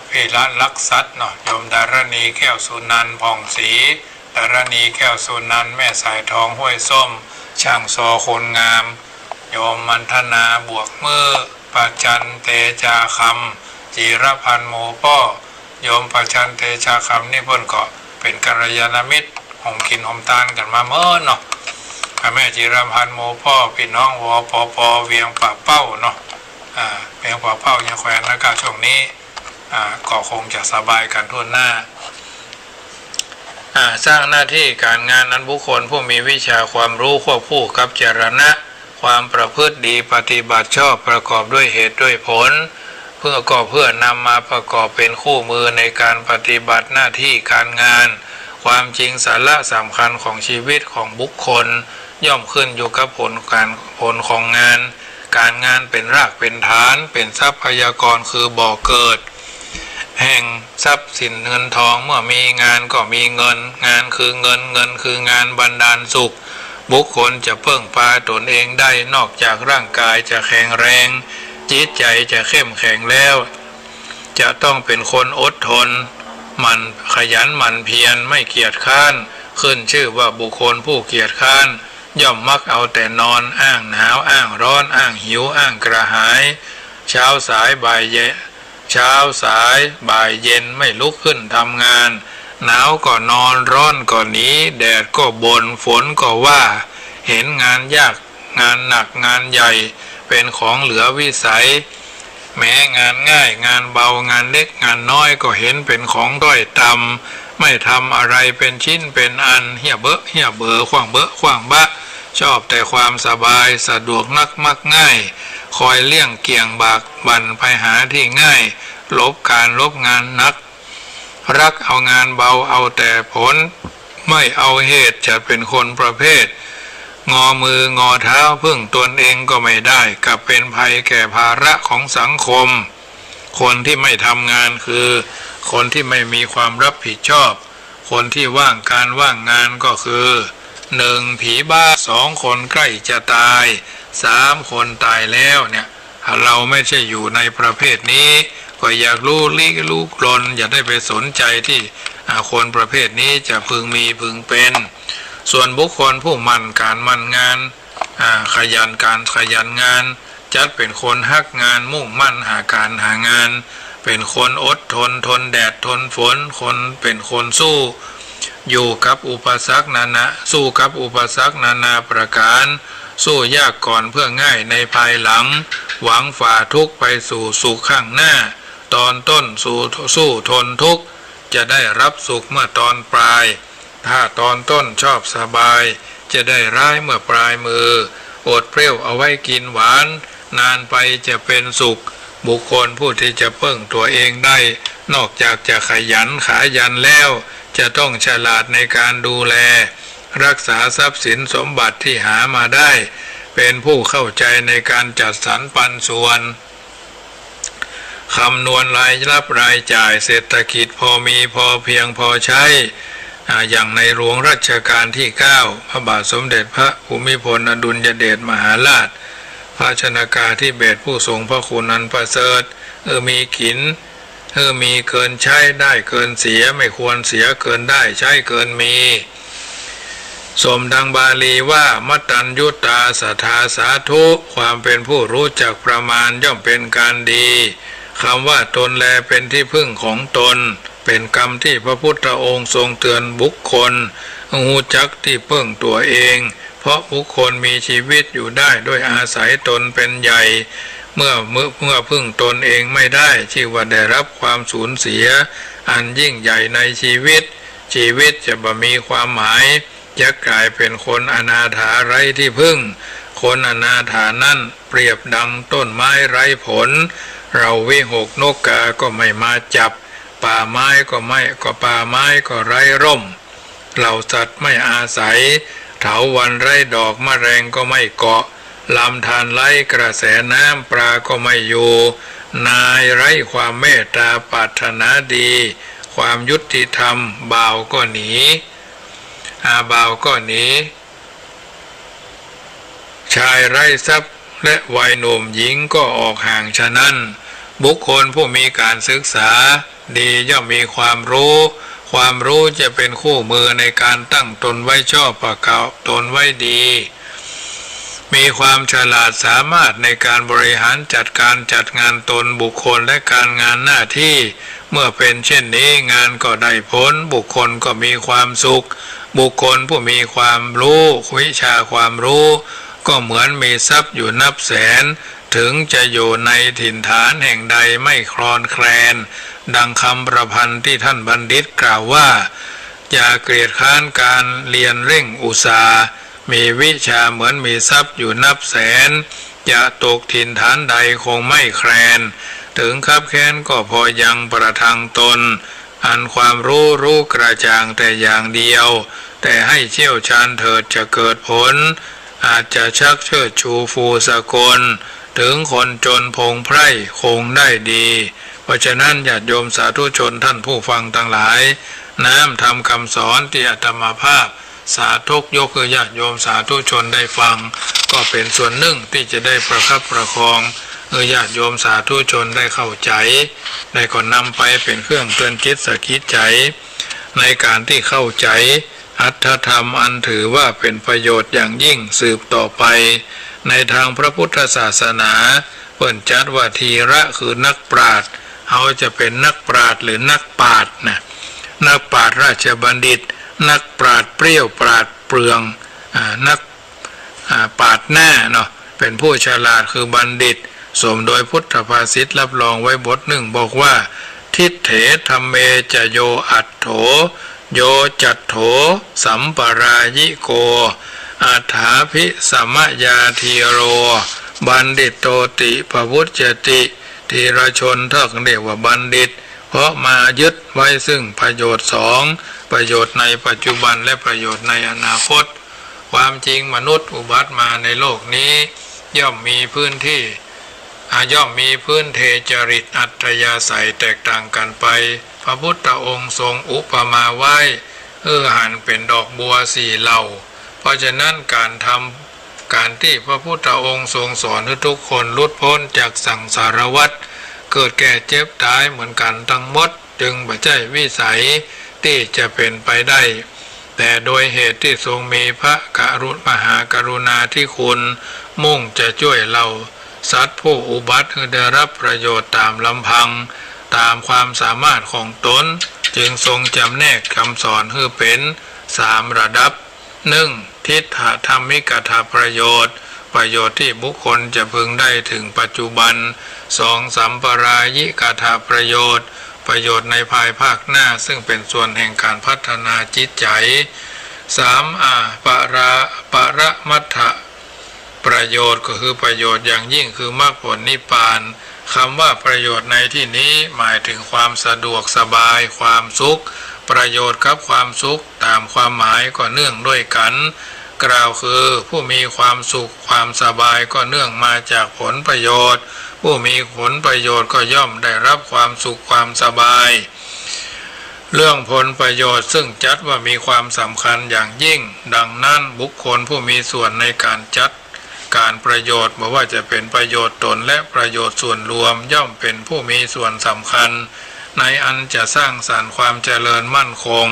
พี่รัตน์ลักษัตเนาะโยมดารณีแก้วสุนันท์ผ่องศรีดารณีแก้วสุนันท์แม่สายทองห้วยส้มช่างซอคนงามโยมมันธนาบวกมือปัจจันเตจาคำจิรพันธ์โมป้อโยมปัจจันเตจาคำนี่เพิ่นก็เป็นกัลยาณมิตรหอมกินหอมทานกันมาเมื่อเนาะแม่จิรพันธ์โมป้อพี่น้องวปปเวียงป่าเป้าเนาะเวียงป่าเป้ายังแขวนแล้วก็ช่วงนี้ก็คงจะสบายกันทั่วหน้าสร้างหน้าที่การงานนั้นบุคคลผู้มีวิชาความรู้ควบคู่กับจรณะความประพฤติดีปฏิบัติชอบประกอบด้วยเหตุด้วยผลเพื่อนำมาประกอบเป็นคู่มือในการปฏิบัติหน้าที่การงานความจริงสาระสำคัญของชีวิตของบุคคลย่อมขึ้นอยู่กับผลของงานการงานเป็นรากเป็นฐานเป็นทรัพยากรคือบ่อเกิดแห่งทรัพย์สินเงินทองเมื่อมีงานก็มีเงินงานคือเงินคืองานบันดาลสุขบุคคลจะพึ่งพาตนเองได้นอกจากร่างกายจะแข็งแรงจิตใจจะเข้มแข็งแล้วจะต้องเป็นคนอดทนมันขยันหมั่นเพียรไม่เกียจค้านขึ้นชื่อว่าบุคคลผู้เกียจค้านย่อมมักเอาแต่นอนอ้างหนาวอ้างร้อนอ้างหิวอ้างกระหายเช้าสายบ่ายเย็นไม่ลุกขึ้นทำงานหนาวก็นอนร้อนก็หนีแดดก็บ่นฝนก็ว่าเห็นงานยากงานหนักงานใหญ่เป็นของเหลือวิสัยแม้งานง่ายงานเบางานเล็กงานน้อยก็เห็นเป็นของด้อยต่ำไม่ทำอะไรเป็นชิ้นเป็นอันเหี่ยเบอขว้างบะชอบแต่ความสบายสะดวกนักมักง่ายคอยเลี่ยงเกี่ยงบากบั่นไปหาที่ง่ายลบงานนักรักเอางานเบาเอาแต่ผลไม่เอาเหตุจะเป็นคนประเภทงอมืองอเท้าพึ่งตนเองก็ไม่ได้กลับเป็นภัยแก่ภาระของสังคมคนที่ไม่ทำงานคือคนที่ไม่มีความรับผิดชอบคนที่ว่างงานก็คือ1ผีบ้า2คนใกล้จะตาย3คนตายแล้วเนี่ยเราไม่ใช่อยู่ในประเภทนี้ ก็อยากรู้ลี้รู้กลนอย่าได้ไปสนใจที่คนประเภทนี้จะพึงมีพึงเป็นส่วนบุคคลผู้มั่นการมั่นงานขยันการขยันงานจัดเป็นคนฮักงานมุ่งมั่นหาการหางานเป็นคนอดทนทนแดดทนฝนคนเป็นคนสู้อยู่กับอุปสรรคสู้กับอุปสรรคนานาประการสู้ยากก่อนเพื่อง่ายในภายหลังหวังฝ่าทุกข์ไปสู่สุขข้างหน้าตอนต้นสู้ทนทุกข์จะได้รับสุขเมื่อตอนปลายถ้าตอนต้นชอบสบายจะได้ร้ายเมื่อปลายมืออดเปรี้ยวเอาไว้กินหวานนานไปจะเป็นสุขบุคคลผู้ที่จะพึ่งตัวเองได้นอกจากจะขยันขายันแล้วจะต้องฉลาดในการดูแลรักษาทรัพย์สินสมบัติที่หามาได้เป็นผู้เข้าใจในการจัดสรรปันส่วนคำนวณรายรับรายจ่ายเศรษฐกิจพอมีพอเพียงพอใช้อย่างในหลวงรัชกาลที่9พระบาทสมเด็จพระภูมิพลอดุลยเดชมหาราชพระชนกาธิเบศรผู้ทรงพระคุณอันประเสริฐมีกินมีเกินใช้ได้เกินเสียไม่ควรเสียเกินได้ใช้เกินมีสมดังบาลีว่ามัตตัญญุตาสัทธาสาธุความเป็นผู้รู้จักประมาณย่อมเป็นการดีคำว่าตนแลเป็นที่พึ่งของตนเป็นกรรมที่พระพุทธองค์ทรงเตือนบุคคลหูจักที่พึ่งตัวเองเพราะบุคคลมีชีวิตอยู่ได้ด้วยอาศัยตนเป็นใหญ่เมื่อพึ่งตนเองไม่ได้ชื่อว่าได้รับความสูญเสียอันยิ่งใหญ่ในชีวิตจะบ่มีความหมายจะกลายเป็นคนอนาถาไร้ที่พึ่งคนอนาถานั้นเปรียบดังต้นไม้ไร้ผลเราวิหกนกกาก็ไม่มาจับป่าไม้ก็ไร้ร่มเหล่าสัตว์ไม่อาศัยเถาวัลย์ไร้ดอกแมลงก็ไม่เกาะลำธารไร้กระแสน้ำปลาก็ไม่อยู่นายไร้ความเมตตาปรารถนาดีความยุติธรรมบ่าวก็หนีชายไร้ทรัพย์และวัยหนุ่มหญิงก็ออกห่างฉะนั้นบุคคลผู้มีการศึกษาดีย่อมมีความรู้จะเป็นคู่มือในการตั้งตนไว้ชอบประกอบตนไว้ดีมีความฉลาดสามารถในการบริหารจัดงานตนบุคคลและการงานหน้าที่เมื่อเป็นเช่นนี้งานก็ได้ผลบุคคลก็มีความสุขบุคคลผู้มีความรู้วิชาความรู้ก็เหมือนมีทรัพย์อยู่นับแสนถึงจะอยู่ในถิ่นฐานแห่งใดไม่คลอนแคลนดังคำประพันธ์ที่ท่านบัณฑิตกล่าวว่าอย่าเกลียดค้านการเรียนเร่งอุตสาห์มีวิชาเหมือนมีทรัพย์อยู่นับแสนอย่าตกถิ่นฐานใดคงไม่แคลนถึงคับแค้นก็พอยังประทังตนอันความรู้กระจ่างแต่อย่างเดียวแต่ให้เชี่ยวชาญเถิดจะเกิดผลอาจจะชักเชิดชูฟูสกลถึงคนจนพงไพร่คงได้ดีเพราะฉะนั้นญาติโยมสาธุชนท่านผู้ฟังทั้งหลายน้ำทำคำสอนที่อาตมาภาพสาธุยกคือญาติโยมสาธุชนได้ฟังก็เป็นส่วนหนึ่งที่จะได้ประคับประคองญาติโยมสาธุชนได้เข้าใจได้ก็นำไปเป็นเครื่องเตือนจิตสะกิดใจในการที่เข้าใจอัตถธรรมอันถือว่าเป็นประโยชน์อย่างยิ่งสืบต่อไปในทางพระพุทธศาสนาเพิ่นจัดว่าทีระคือนักปราชญ์เขาจะเป็นนักปราชญ์หรือนักปราชญ์นะนักปราชญ์ราชบัณฑิตนักปราชญ์เปรี้ยวปราชญ์เปลืองนักปราชญ์หน้าเนาะเป็นผู้ฉลาดคือบัณฑิตสมโดยพุทธภาษิตรับรองไว้บทหนึ่งบอกว่าทิฏเถธรรมเมจโยอัตโถโยจัตโถสัมปรายิโกอัฏฐาภิสัมยาทีโรบัณฑิตโตติปวุจจติทีรชนท่านเรียกว่าบัณฑิตเพราะมายึดไว้ซึ่งประโยชน์สองประโยชน์ในปัจจุบันและประโยชน์ในอนาคตความจริงมนุษย์อุบัติมาในโลกนี้ย่อมมีพื้นเทจริตอัตยาศัยแตกต่างกันไปพระพุทธองค์ทรงอุปมาไว้หันเป็นดอกบัวสี่เหล่าเพราะฉะนั้นการที่พระพุทธองค์ทรงสอนให้ทุกคนหลุดพ้นจากสังสารวัฏ เกิดแก่เจ็บตายเหมือนกันทั้งหมดจึงบ่ใช่วิสัยที่จะเป็นไปได้แต่โดยเหตุที่ทรงมีพระมหากรุณาธิคุณมุ่งจะช่วยเราสัตว์ผู้อุบัติให้ได้รับประโยชน์ตามลำพังตามความสามารถของตนจึงทรงจำแนกคำสอนให้เป็น3ระดับ 1. ทิฏฐธรรมิกถาประโยชน์ที่บุคคลจะพึงได้ถึงปัจจุบัน 2. สัมปรายิกถาประโยชน์ในภายภาคหน้าซึ่งเป็นส่วนแห่งการพัฒนาจิตใจ 3. ปรมัตถประโยชน์ก็คือประโยชน์อย่างยิ่งคือมรรคผลนิพพานคำว่าประโยชน์ในที่นี้หมายถึงความสะดวกสบายความสุขประโยชน์กับความสุขตามความหมายก็เนื่องด้วยกันกล่าวคือผู้มีความสุขความสบายก็เนื่องมาจากผลประโยชน์ผู้มีผลประโยชน์ก็ย่อมได้รับความสุขความสบายเรื่องผลประโยชน์ซึ่งจัดว่ามีความสำคัญอย่างยิ่งดังนั้นบุคคลผู้มีส่วนในการจัดการประโยชน์ไม่ว่าจะเป็นประโยชน์ตนและประโยชน์ส่วนรวมย่อมเป็นผู้มีส่วนสำคัญในอันจะสร้างสรรค์ความเจริญมั่นคง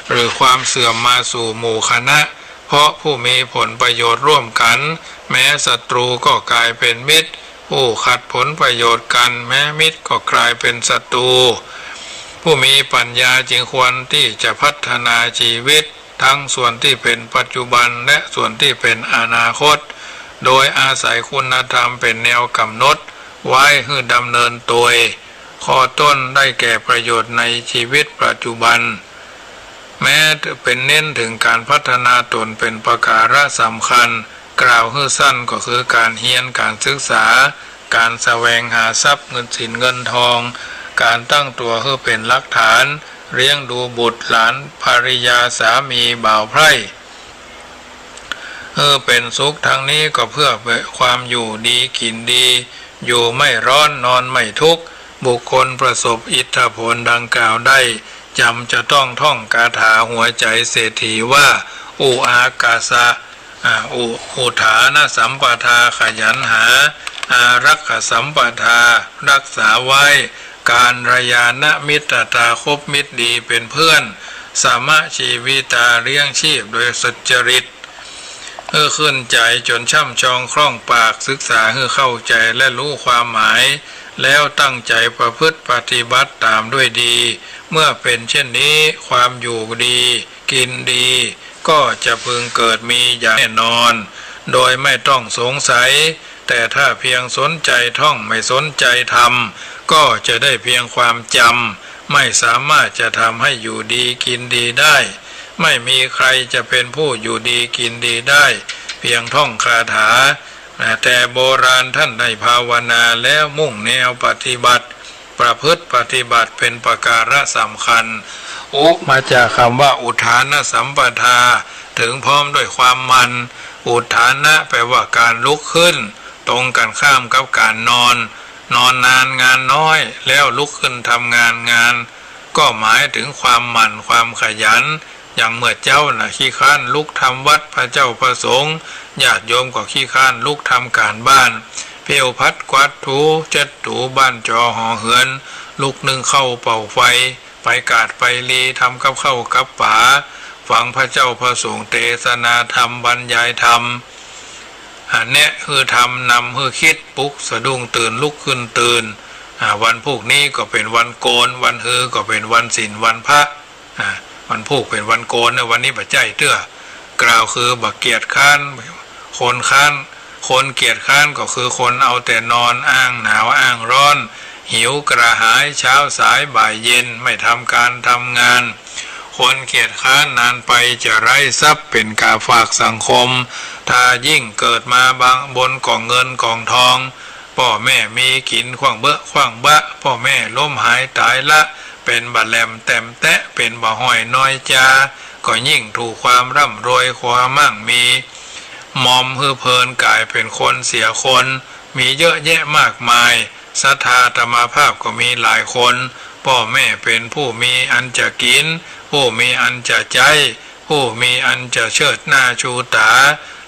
หรือความเสื่อมมาสู่หมู่คณะเพราะผู้มีผลประโยชน์ร่วมกันแม้ศัตรูก็กลายเป็นมิตรผู้ขัดผลประโยชน์กันแม้มิตรก็กลายเป็นศัตรูผู้มีปัญญาจึงควรที่จะพัฒนาชีวิตทั้งส่วนที่เป็นปัจจุบันและส่วนที่เป็นอนาคตโดยอาศัยคุณธรรมเป็นแนวกำหนดไว้ให้ดำเนินตัวข้อต้นได้แก่ประโยชน์ในชีวิตปัจจุบันแม้เป็นเน้นถึงการพัฒนาตนเป็นประการสำคัญกล่าวให้สั้นก็คือการเรียนการศึกษาการแสวงหาทรัพย์เงินสินเงินทองการตั้งตัวให้เป็นหลักฐานเลี้ยงดูบุตรหลานภริยาสามีบ่าวไพร่เป็นสุขทั้งนี้ก็เพื่อความอยู่ดีกินดีอยู่ไม่ร้อนนอนไม่ทุกข์บุคคลประสบอิทธิผลดังกล่าวได้จำจะต้องท่องคาถาหัวใจเศรษฐีว่าอุอากาสะอุฐานสัมปทาขยันหาอารักขสัมปทารักษาไว้การระยานะมิตรตาคบมิตรดีเป็นเพื่อนสามะชีวิตาเลี้ยงชีพโดยสุจริตขึ้นใจจนช่ำชองคล่องปากศึกษาให้เข้าใจและรู้ความหมายแล้วตั้งใจประพฤติปฏิบัติตามด้วยดีเมื่อเป็นเช่นนี้ความอยู่ดีกินดีก็จะพึงเกิดมีอย่างแน่นอนโดยไม่ต้องสงสัยแต่ถ้าเพียงสนใจท่องไม่สนใจทำก็จะได้เพียงความจำไม่สามารถจะทำให้อยู่ดีกินดีได้ไม่มีใครจะเป็นผู้อยู่ดีกินดีได้เพียงท่องคาถาแต่โบราณท่านได้ภาวนาแล้วมุ่งแนวปฏิบัติประพฤติปฏิบัติเป็นประการสำคัญมาจากคำว่าอุทานสัมปทาถึงพร้อมด้วยความมันอุทานะแปลว่าการลุกขึ้นตรงกันข้ามกับการนอนนานงานน้อยแล้วลุกขึ้นทำงานก็หมายถึงความหมั่นความขยันอย่างเมื่อเจ้าขี้ข้านลุกทำวัดพระเจ้าประสงค์ญาติโยมก็ขี้ข้านลุกทำการบ้านเพียวพัดกวาดถูเช็ดถูบ้านจอหอเหือนลุกนึ่งเข้าเป่าไฟไปกาดไปลีทำกับเข้ากับป๋าฟังพระเจ้าประสงค์เทศนาธรรมบรรยายธรรมแนะคือทำนำคือคิดปลุกสะดุ้งตื่นลุกขึ้นตื่นวันพวกนี้ก็เป็นวันโกนวันฮือก็เป็นวันศีลวันพระวันพวกเป็นวันโกนวันนี้บัดใจเตื้อกล่าวคือบักเกียรติค้านคนเกียรติค้านก็คือคนเอาแต่นอนอ้างหนาวอ้างร้อนหิวกระหายเช้าสายบ่ายเย็นไม่ทำการทำงานคนเกียรติค้านนานไปจะไร้ทรัพย์เป็นกาฝากสังคมถ้ายิ่งเกิดมาบนกองเงินกองทองพ่อแม่มีกินขว้างเบอะขว้างบะพ่อแม่ล้มหายตายละเป็นบะแหลมแต้มแตะเป็นบะห้อยน้อยจาก็ยิ่งถูกความร่ำรวยความมั่งมีมอมฮือเพลินกลายเป็นคนเสียคนมีเยอะแยะมากมายศรัทธาธรรมภาพก็มีหลายคนพ่อแม่เป็นผู้มีอันจะกินผู้มีอันจะใจผู้มีอันจะเชิดหน้าชูตา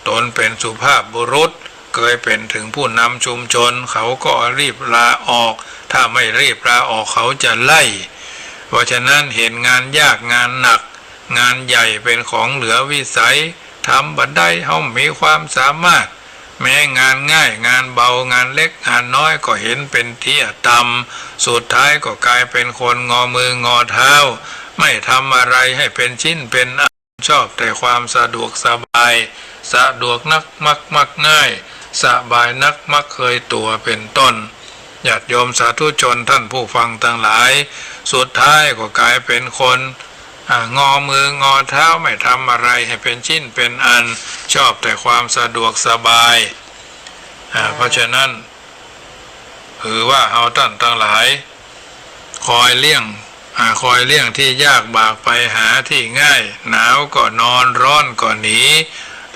ตนเป็นสุภาพบุรุษ เคยเป็นถึงผู้นำชุมชนเขาก็รีบลาออกถ้าไม่รีบลาออกเขาจะไล่เพราะฉะนั้นเห็นงานยากงานหนักงานใหญ่เป็นของเหลือวิสัยทำบัดได้เฮามีความสามารถแม้งานง่ายงานเบางานเล็กงานน้อยก็เห็นเป็นเที่ยต่ำสุดท้ายก็กลายเป็นคนงอมืองอเท้าไม่ทำอะไรให้เป็นชิ้นเป็นอันชอบแต่ความสะดวกสบายสะดวกนักมักง่ายสบายนักมักเคยตัวเป็นต้นญาติโยมสาธุชนท่านผู้ฟังทั้งหลายสุดท้ายก็กลายเป็นคนงอมืองอเท้าไม่ทำอะไรให้เป็นชิ้นเป็นอันชอบแต่ความสะดวกสบายเพราะฉะนั้นถือว่าเอาท่านทั้งหลายคอยเลี่ยงที่ยากบากไปหาที่ง่ายหนาวก็นอนร้อนก็หนี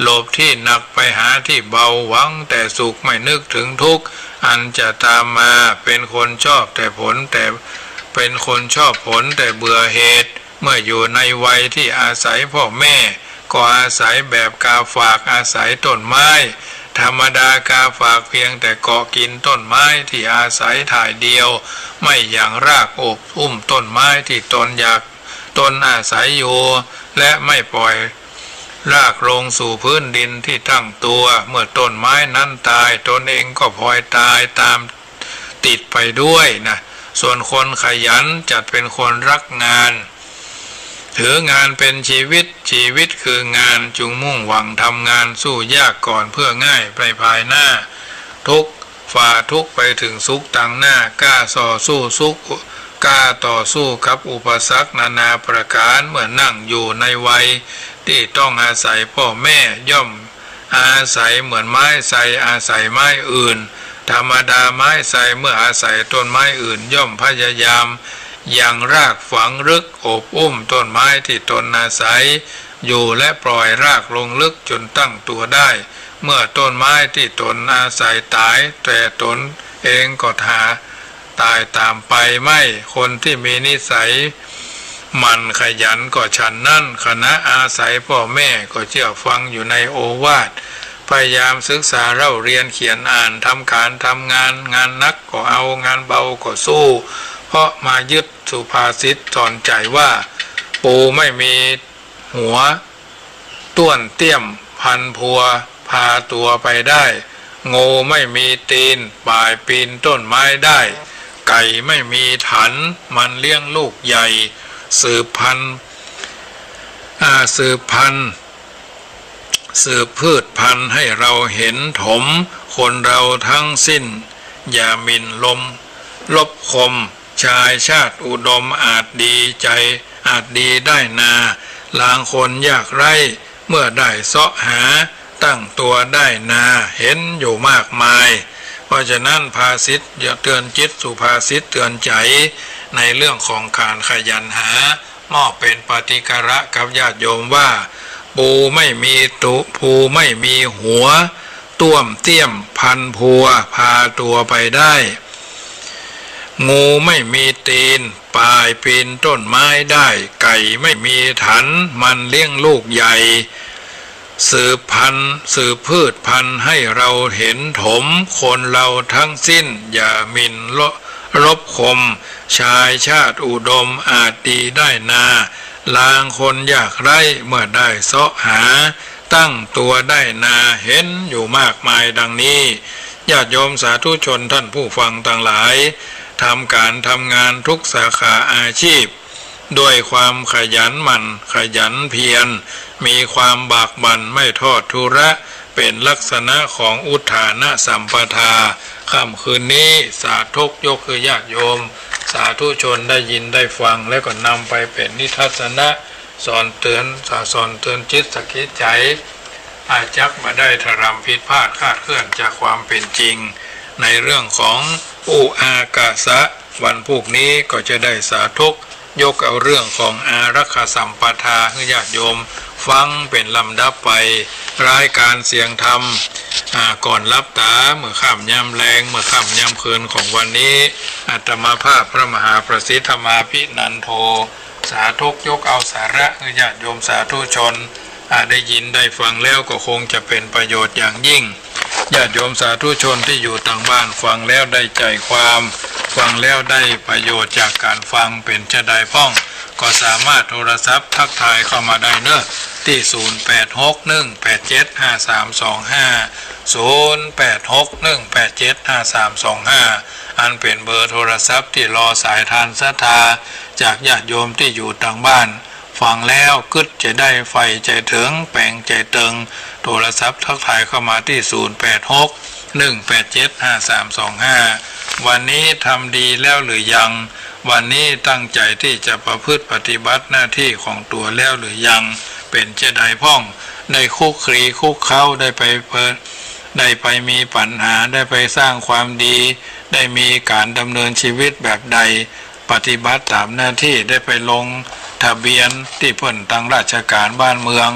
หลบที่หนักไปหาที่เบาหวังแต่สุขไม่นึกถึงทุกข์อันจะตามมาเป็นคนชอบแต่ผลแต่เป็นคนชอบผลแต่เบื่อเหตุเมื่ออยู่ในวัยที่อาศัยพ่อแม่ก็อาศัยแบบกาฝากอาศัยต้นไม้ธรรมดากาฝากเพียงแต่เกาะกินต้นไม้ที่อาศัยถ่ายเดียวไม่อย่างรากอบอุ้มต้นไม้ที่ตนอาศัยอยู่และไม่ปล่อยรากลงสู่พื้นดินที่ตั้งตัวเมื่อต้นไม้นั้นตายตนเองก็พลอยตายตามติดไปด้วยนะส่วนคนขยันจัดเป็นคนรักงานถืองานเป็นชีวิตคืองานจุงมุ่งหวังทำงานสู้ยากก่อนเพื่อง่ายไปภายหน้าทุกฝ่าทุกไปถึงสุขต่างหน้ากล้าต่อสู้กับอุปสรรคนานาประการเมื่อนั่งอยู่ในวัยที่ต้องอาศัยพ่อแม่ย่อมอาศัยเหมือนไม้ไทรอาศัยไม้อื่นธรรมดาไม้ไทรเมื่ออาศัยต้นไม้อื่นย่อมพยายามอย่างรากฝังลึกอบอุ้มต้นไม้ที่ตนอาศัยอยู่และปล่อยรากลงลึกจนตั้งตัวได้เมื่อต้นไม้ที่ตนอาศัยตายแต่ตนเองก็ตายตามไปไม่คนที่มีนิสัยมันขยันก็ฉันนั่นคณะอาศัยพ่อแม่ก็เชื่อฟังอยู่ในโอวาทพยายามศึกษาเล่าเรียนเขียนอ่านทำการทำงานนักก็เอางานเบาก็สู้เพราะมายึดสุภาษิตสอนใจว่าปูไม่มีหัวต้วนเตี้ยมพันพัวพาตัวไปได้งูไม่มีตีนป่ายปีนต้นไม้ได้ไก่ไม่มีถันมันเลี้ยงลูกใหญ่สืบพืชพันธุ์ให้เราเห็นถมคนเราทั้งสิ้นอย่าหมิ่นลบคมชายชาติอุดมอาจดีได้นาลางคนยากไร้เมื่อได้เสาะหาตั้งตัวได้นาเห็นอยู่มากมายเพราะฉะนั้นภาษิตอย่าเตือนจิตสุภาษิตเตือนใจในเรื่องของการขยันหามอบเป็นปฏิกระกับญาติโยมว่าปูไม่มีภูไม่มีหัวต้วมเตี้ยมพันพัวพาตัวไปได้งูไม่มีตีนป่ายปีนต้นไม้ได้ไก่ไม่มีถันมันเลี้ยงลูกใหญ่สืบพืชพันธุ์ให้เราเห็นถมคนเราทั้งสิ้นอย่าหมิ่นลบคมชายชาติอุดมอาจดีได้นาลางคนอยากไร้เมื่อได้เสาะหาตั้งตัวได้นาเห็นอยู่มากมายดังนี้ญาติโยมสาธุชนท่านผู้ฟังทั้งหลายทำการทำงานทุกสาขาอาชีพด้วยความขยันหมั่นขยันเพียรมีความบากบั่นไม่ทอดทุระเป็นลักษณะของอุทานะสัมปทาค่ำคืนนี้สาธุยกคือญาติโยมสาธุชนได้ยินได้ฟังแล้วก็นำไปเป็นนิทัศนะสอนเตือนจิตสกิจใจอาจักมาได้ทรำผิดพลาดคลาดเคลื่อนจากความเป็นจริงในเรื่องของอุอากาสะวันพรุ่งนี้ก็จะได้สาธุยกเอาเรื่องของอารักขสัมปทาให้ญาติโยมฟังเป็นลำดับไปรายการเสียงธรรมก่อนรับตาเมื่อค่ำยามแรงเมื่อค่ำยามคืนของวันนี้อาตมาภาพพระมหาประสิทธมาภินันโทสาธุยกเอาสาระให้ญาติโยมสาธุชนได้ยินได้ฟังแล้วก็คงจะเป็นประโยชน์อย่างยิ่ง ญาติโยมสาธุชนที่อยู่ต่างบ้านฟังแล้วได้ใจความฟังแล้วได้ประโยชน์จากการฟังเป็นจะได้พ้องก็สามารถโทรศัพท์ทักทายเข้ามาได้เนอะที่0861875325 อันเป็นเบอร์โทรศัพท์ที่รอสายทานศรัทธาจากญาติโยมที่อยู่ต่างบ้านฟังแล้วกึศจะได้ไฟใจถึงแปลงใจตึงโทรศัพท์ทักทายเข้ามาที่0861875325วันนี้ทำดีแล้วหรือยังวันนี้ตั้งใจที่จะประพฤติปฏิบัติหน้าที่ของตัวแล้วหรือยังเป็นจะได้พ้องได้คุกคีคุกเข้าได้ไปมีปัญหาได้ไปสร้างความดีได้มีการดำเนินชีวิตแบบใดปฏิบัติตามหน้าที่ได้ไปลงทะเบียนที่เพิ่นตั้งราชการบ้านเมือง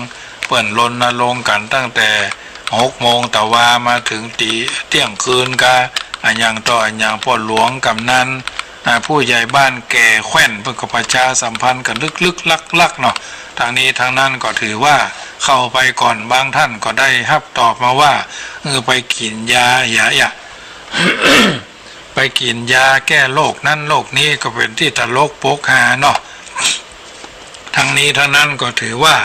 เพิ่นรณรงค์กันตั้งแต่6 โมงตะวามาถึงเที่ยงคืนกะอันยังต่ออันยังพ่อหลวงกำนันผู้ใหญ่บ้านแก่แขว้นเพื่อประชาสัมพันธ์กันลึกๆลักๆเนาะทางนี้ทางนั้นก็ถือว่าเข้าไปก่อนบางท่านก็ได้รับตอบมาว่าไปกินยาอย่า ไปกินยาแก้โรคนั้นโรคนี้ก็เป็นที่ตลกโปกฮาเนาะทั้งนี้ทั้งนั้นก็ถือว่า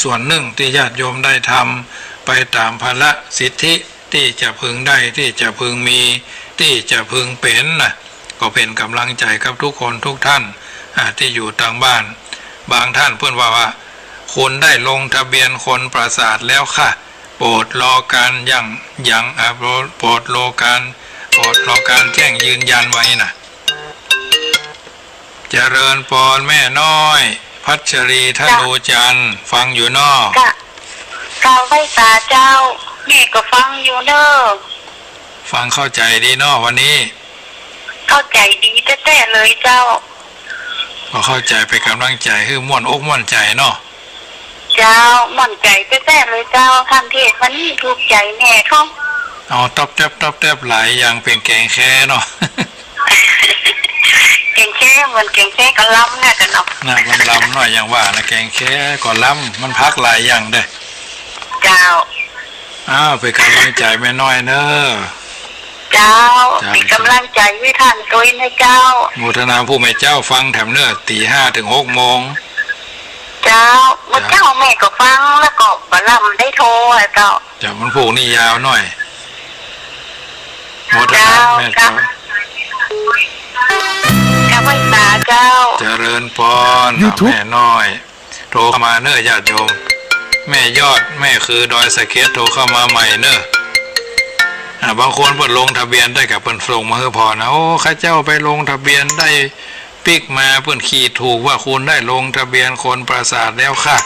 ส่วนหนึ่งที่ญาติโยมได้ทำไปตามภาระสิทธิที่จะพึงได้ที่จะพึงมีที่จะพึงเป็นนะก็เป็นกำลังใจกับทุกคนทุกท่านที่อยู่ต่างบ้านบางท่านเพื่อนว่าคุณได้ลงทะเบียนคนประสาทแล้วค่ะโปรดรอการยังโปรดรอการแจ้งยืนยันไว้นะเจริญพรแม่น้อยพัชรีธนูจันทร์ฟังอยู่นอกกาไว้ตาเจ้าแม่ก็ฟังอยู่เนอะฟังเข้าใจดีนอกวันนี้เข้าใจดีแท้ๆเลยเจ้าก็เข้าใจไปกำลังใจคือม่วนอกม่วนใจเนาะเจ้าม่วนใจแท้ๆเลยเจ้าท่านเทศวันนี้ถูกใจแม่ท้องเอาตบแทบหลายอย่างเป็นแกงแค่เนาะ แกงแค่เหมือนแกงแค่กับล้ำน่ะกันเนาะน่ะมันล้ำหน่อยอย่างว่านะแกงแค่ก็ล้ำมันพักหลายอย่างได้เจ้าเป็นกำลังใจแม่น้อยเนอะเจ้าเป็นกำลังใจวิท่านตัวให้เจ้าโมทนาผู้แม่เจ้าฟังแถมเนื้อตี 5 ถึง 6 โมงเจ้าเมื่อเจ้าแม่ก็ฟังแล้วก็บลำได้โทรเจ้าจะมันผูกนี่ยาวหน่อยโมทนาแม่เจ้าไว้ตาเจ้าเจริญพรแม่น้อยโทรเข้ามาเนอะญาติโยมแม่ยอดแม่คือดอยสะเก็ดโทรเข้ามาใหม่เนอะบางคนเปิดลงทะเบียนได้กับเปิดส่งมาเพื่อพอนะโอ้ข้าเจ้าไปลงทะเบียนได้ปิกมาเปิดขีดถูกว่าคุณได้ลงทะเบียนคนประสาทแล้วค่ะ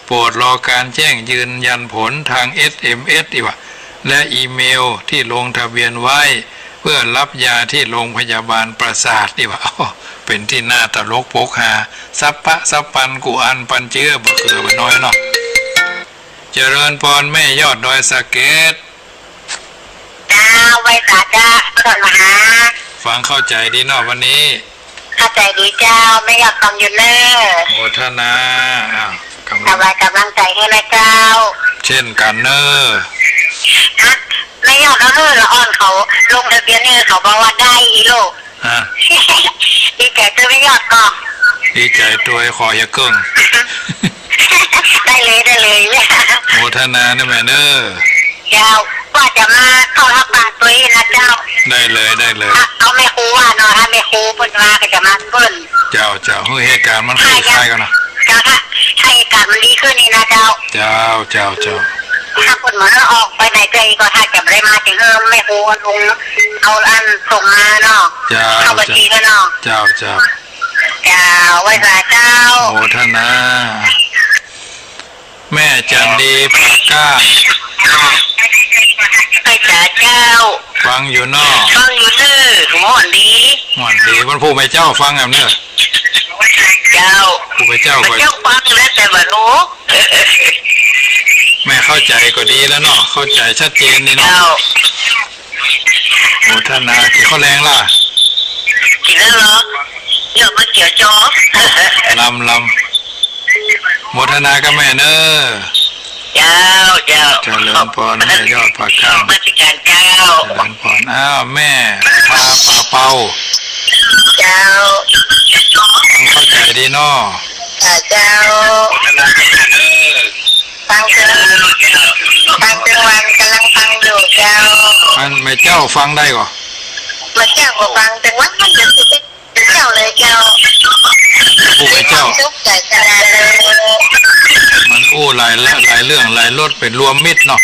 โปรดรอการแจ้งยืนยันผลทาง SMS ดีว่าและอีเมลที่ลงทะเบียนไว้เพื่อรับยาที่โรงพยาบาลประสาทดีว่าเป็นที่น่าตลกโปกฮาซับปะซับปันกูอันปันเจือบ่คือบ่น้อยเนาะเจริญพรแม่ยอดดอยสะเก็ดจ้าไว้ตาจ้าสอนมาหาฟังเข้าใจดีเนาะวันนี้เข้าใจดีเจ้าไม่อยากฟังอยู่เนอะโมทนากำลังใจให้นะเจ้าเช่นกันเนอะไม่ยอมแล้วละอ่อนเขาลงทะเบียนเขาบอกว่าได้อีโลกดีใจตัวไม่ยอดก็ดีใจตัวขออย่าเกิ้งได้เลยโมทนานะแม่เนอะเจ้าว่าจะมาเข้ารับบาตรตัวนะเจ้าได้เลยเอาไม่ครูว่าเนาะถ้าไม่ครูเพิ่นมาก็จะมาเพิ่นเจ้าเหตุการณ์มันคล้ายๆกันเนาะเจ้าค่ะให้เหตุการณ์มันดีขึ้นนี่นะเจ้าถ้าคนเหมือนออกไปไหนไกลก็ถ้าจะไม่ได้มาถึงไม่ครูลุงเอาอันส่งมาเนาะเข้าบัญชีแล้วเนาะเจ้าไว้สาเจ้าโมทนาแม่จันดีปากก้าไอ้จ๋าเจ้าฟังอยู่นอกฟังอยู่เนอหมอนดีมันผู้ไม่เจ้าฟังแบบเนอเจ้าผู้ไม่เจ้าฟังแล้วแต่บ่รู้แม่เข้าใจก็ดีแล้วเนาะเข้าใจชัดเจนนี่เนาะโมทนากี่ข้อแรงล่ะกินแล้วเหรอเยอะมาเกี่ยวจอลำโมทนากับแม่เนอเจ้ เจ้าเจ้าเจริญพรแม่ยอดผักข้าวมาติการเจ้าเจริญพรอ้าวแม่พาป่าเป่าเจ้าเข้าใจดีเนาะเจ้าฟังเสียงวันกำลังฟังอยู่เจ้ามันไม่เจ้าฟังได้ก่อมาเจ้าก็ฟังแต่ว่ามันจะเป็นเจ้าเลยเจ้าผู้ไปเจ้ามันหลายเรื่องหลายรสเป็นรวมมิตรเนาะ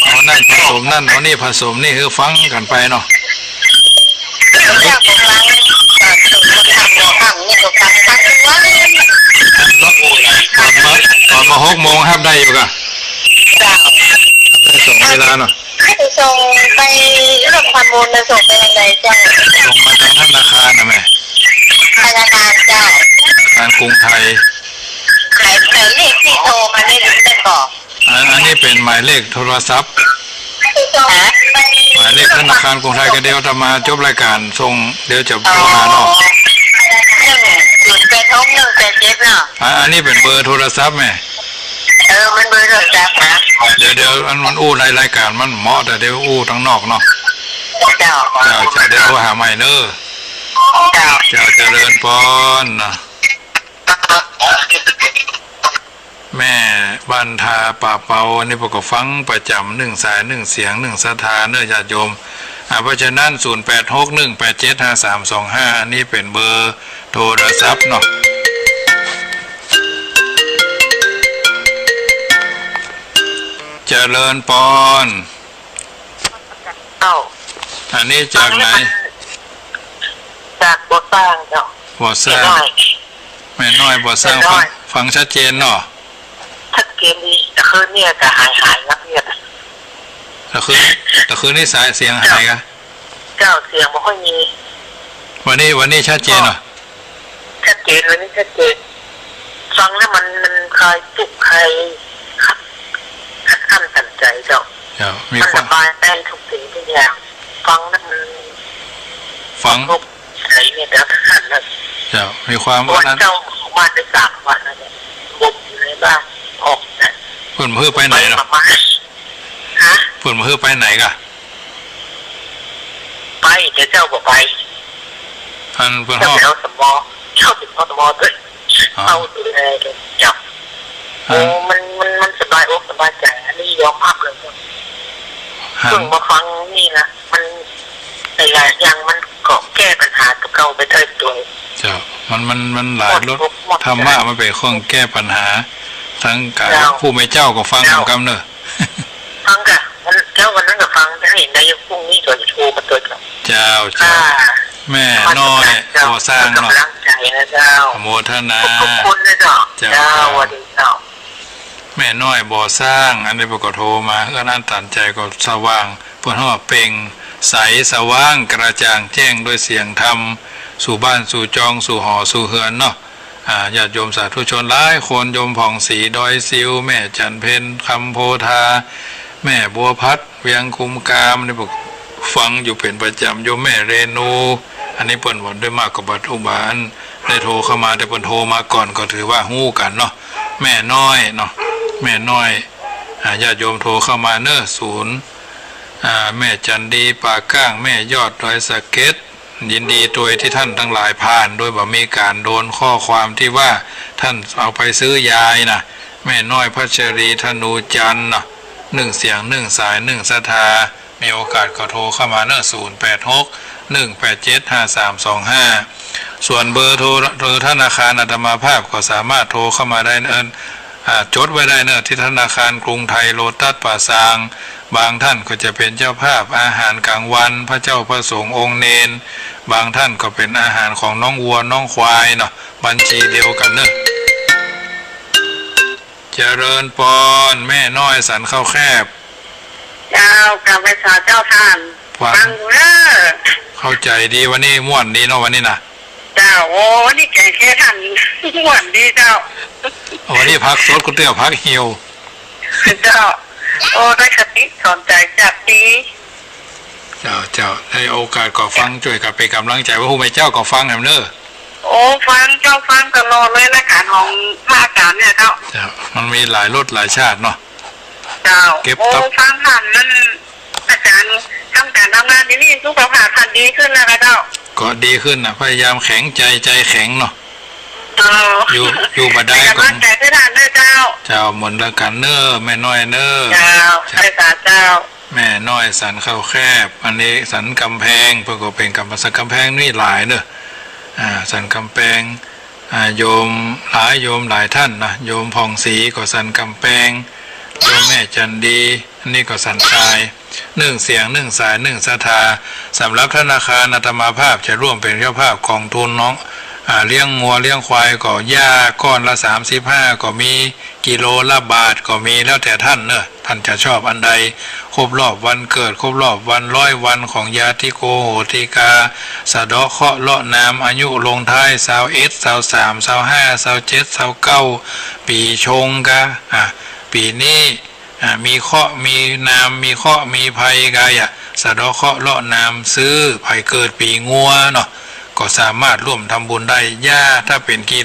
เอานั่นผสมนั่นเอานี่ผสมนี่คือฟังกันไปเนาะตอนมา6 โมงห้ามได้อยู่กะได้ส่งเวลาเนาะส่งไปเรื่องความมูลส่งไปยังไงเจ้าส่งมาทางธนาคารนะแม่ธนาคารเจ้าธนาคารกรุงไทยหมายเลขที่โทรมาได้หรือไม่บอกอันนี้เป็นหมายเลขโทรศัพท์หมายเลขธนาคารกรุงไทยก็เดี๋ยวจะมาจบรายการส่งเดี๋ยวจะโทรหาเนาะ186 187เนาะอันนี้เป็นเบอร์โทรศัพท์แม่มันเบอร์โทรศัพท์นะเดี๋ยวมันอู้รายการมันเหมาะแต่เดี๋ยวอู้ทั้งนอกเนาะเจ้าจะได้โทรหาใหม่เนอะเจ้าเจริญพรแม่บรรทาป่าเปาอันนี้พวกก็ฟังประจำ1 สาย 1 เสียง 1 ศรัทธาเนื้อญาติโยมเพราะฉะนั้น0861875325อันนี้เป็นเบอร์โทรศัพท์เนาะเจริญพรอันนี้จากไหนจากบ่อสร้างเนาะบ่อสร้างแม่น้อยบ่อสร้างฟังชัดเจนเนาะชัดเจนดีแต่คืนเนี่ยจะหายนักเรียนแต่คืนนี่สายเสียงหายกะเจ้าเสียงไม่ค่อยมีวันนี้ชัดเจนเหรอชัดเจนวันนี้ชัดเจนฟังแล้วมันคลายจุกคลายขั้นตันใจเจ้ามีความสบายแน่นทุกสิ่งทุกอย่างฟังแล้วมันฟังใจเนี่ยแต่ขั้นนั้นเจ้ามีความว่านั้นเจ้าบ้านได้3 วันแล้วเนี่ยบุกอยู่ในบ้านออกนะเพื่อนมาเพื่อไปไหนเนาะเพื่อนมาเพื่อไปไหนกะไปเดี๋ยวเจ้าบอกไปท่านเพื่อนห้องสมอเจ้าติดสมอด้วยเอาดูแลเลยจับโอ้มันสบายอกสบายใจอันนี้ยอมรับเลยเพิ่งมาฟังนี่นะมันหลายอย่างมันก็แก้ปัญหาตัวเก่าไปเท่าตัวเจ้ามันหลายรถธรรมะมันเป็นเครื่องแก้ปัญหาทั้งการผู้ไม่เจ้าก็ฟังกำเนอะฟังกะแล้ววันนั้นก็ฟังจะเห็นนายกพรุ่งนี้ตัวจะโทรมาตัวเจ้าแม่น้อยก่อสร้างเนาะโมทนาทุกคนเลยเจ้าวันนี้เจ้าแม่น้อยบ่อสร้างอันนี้ปกติโทรมาก็นั่นตันใจก็สว่างเพื่อนเขาเป่งใสสว่างกระจ่างแจ้งด้วยเสียงธรรมสู่บ้านสู่จองสู่หอสู่เฮือนเนาะญาติโยมสาธุชนหลายคนโยมผ่องศรีดอยซิวแม่จันเพ็ญคำโพธาแม่บัวพัดเวียงคุมกามนี่บอกฟังอยู่เป็นประจำโยมแม่เรนูอันนี้เปิ่นวันด้วยมากกับบัตรอุบาลได้โทรเข้ามาแต่เปิ่นโทรมาก่อนก็ถือว่าฮู้กันเนาะแม่น้อยเนาะแม่น้อยญาติโยมโทรเข้ามาเนอะ0แม่จันดีป่าก้างแม่ยอดดอยสะเก็ดยินดีโดยที่ท่านทั้งหลายผ่านโดยบ่มีการโดนข้อความที่ว่าท่านเอาไปซื้อยายนะแม่น้อยพัชรีธนูจันเนาะ1 เสียง 1 สาย 1 ศรัทธามีโอกาสก็โทรเข้ามาเนอะ0861875325ส่วนเบอร์โทรธนาคารอาตมาภาพก็สามารถโทรเข้ามาได้เนอะจดไว้ได้เนอะที่ธนาคารกรุงไทยโลตัสป่าซางบางท่านก็จะเป็นเจ้าภาพอาหารกลางวันพระเจ้าพระสงฆ์องค์เนนบางท่านก็เป็นอาหารของน้องวัวน้องควายเนาะบัญชีเดียวกันเนอะเจริญพรแม่น้อยสันข้าวแคบเจ้ากลับไปสาเจ้าท่านฟังเด้อเข้าใจดีวันนี้ม่วนดีเนาะวันนี้นะเจ้าโอ้วันนี้แก่แค่ท่านม่วนดีเจ้าวันนี้พักสดคุณเตี้ยพักเหี่ยวเจ้าโอ้ได้คติสอนใจจากดีเจ้าได้โอกาสก็ฟังช่วยกับเป็นกำลังใจว่าผู้ไม่เจ้าก็ฟังแหมเนอะโอ้ฟังเจ้าฟังตลอดเลยรายการของภาคการเนี่ยเจ้ามัน มันมีหลายรสหลายชาติเนาะเจ้าเก็บตับฟังผ่านนั่นอาจารย์ทำการทำงานที่นี่สุขภาพท่านดีขึ้นนะคะเจ้าก็ดีขึ้นนะพยายามแข็งใจแข็งเนาะอยู่มาได้ก็ใจขึ้นทานเนอเจ้าเจ้าหมดละกันเนอแม่น้อยเนอเจ้าใช่เจ้าแม่น้อยสันเข้าแคบอันนี้สันกำแพงเพื่อก็เป็นกำสันกำแพงนี่หลายเนอะสันกำแพงโยมหลายท่านนะโยมพองศรีก็สันกำแพงโยมแม่จันดีอันนี้ก็สันทราย1 เสียง1 สาย1 ศรัทธาสำหรับธนาคารอาตมาภาพจะร่วมเป็นเจ้าภาพของทุนน้องเลี้ยงงัวเลี้ยงควายก็หญ้าก้อนละ35ก็มีกิโลละบาทก็มีแล้วแต่ท่านเนอะท่านจะชอบอันใดครบรอบวันเกิดครบรอบวัน100 วันของญาติโกโหติกาสะเดาะเคราะห์เลาะน้ำอายุลงท้าย21 23 25 27 29ปีชงกะปีนี้มีเคราะห์มีน้ำมีเคราะห์มีภัยกายสะเดาะเคราะห์เลาะน้ำซื้อภัยเกิดปีงัวเนาะก็สามารถร่วมทำบุญได้ย่าถ้าเป็นกิ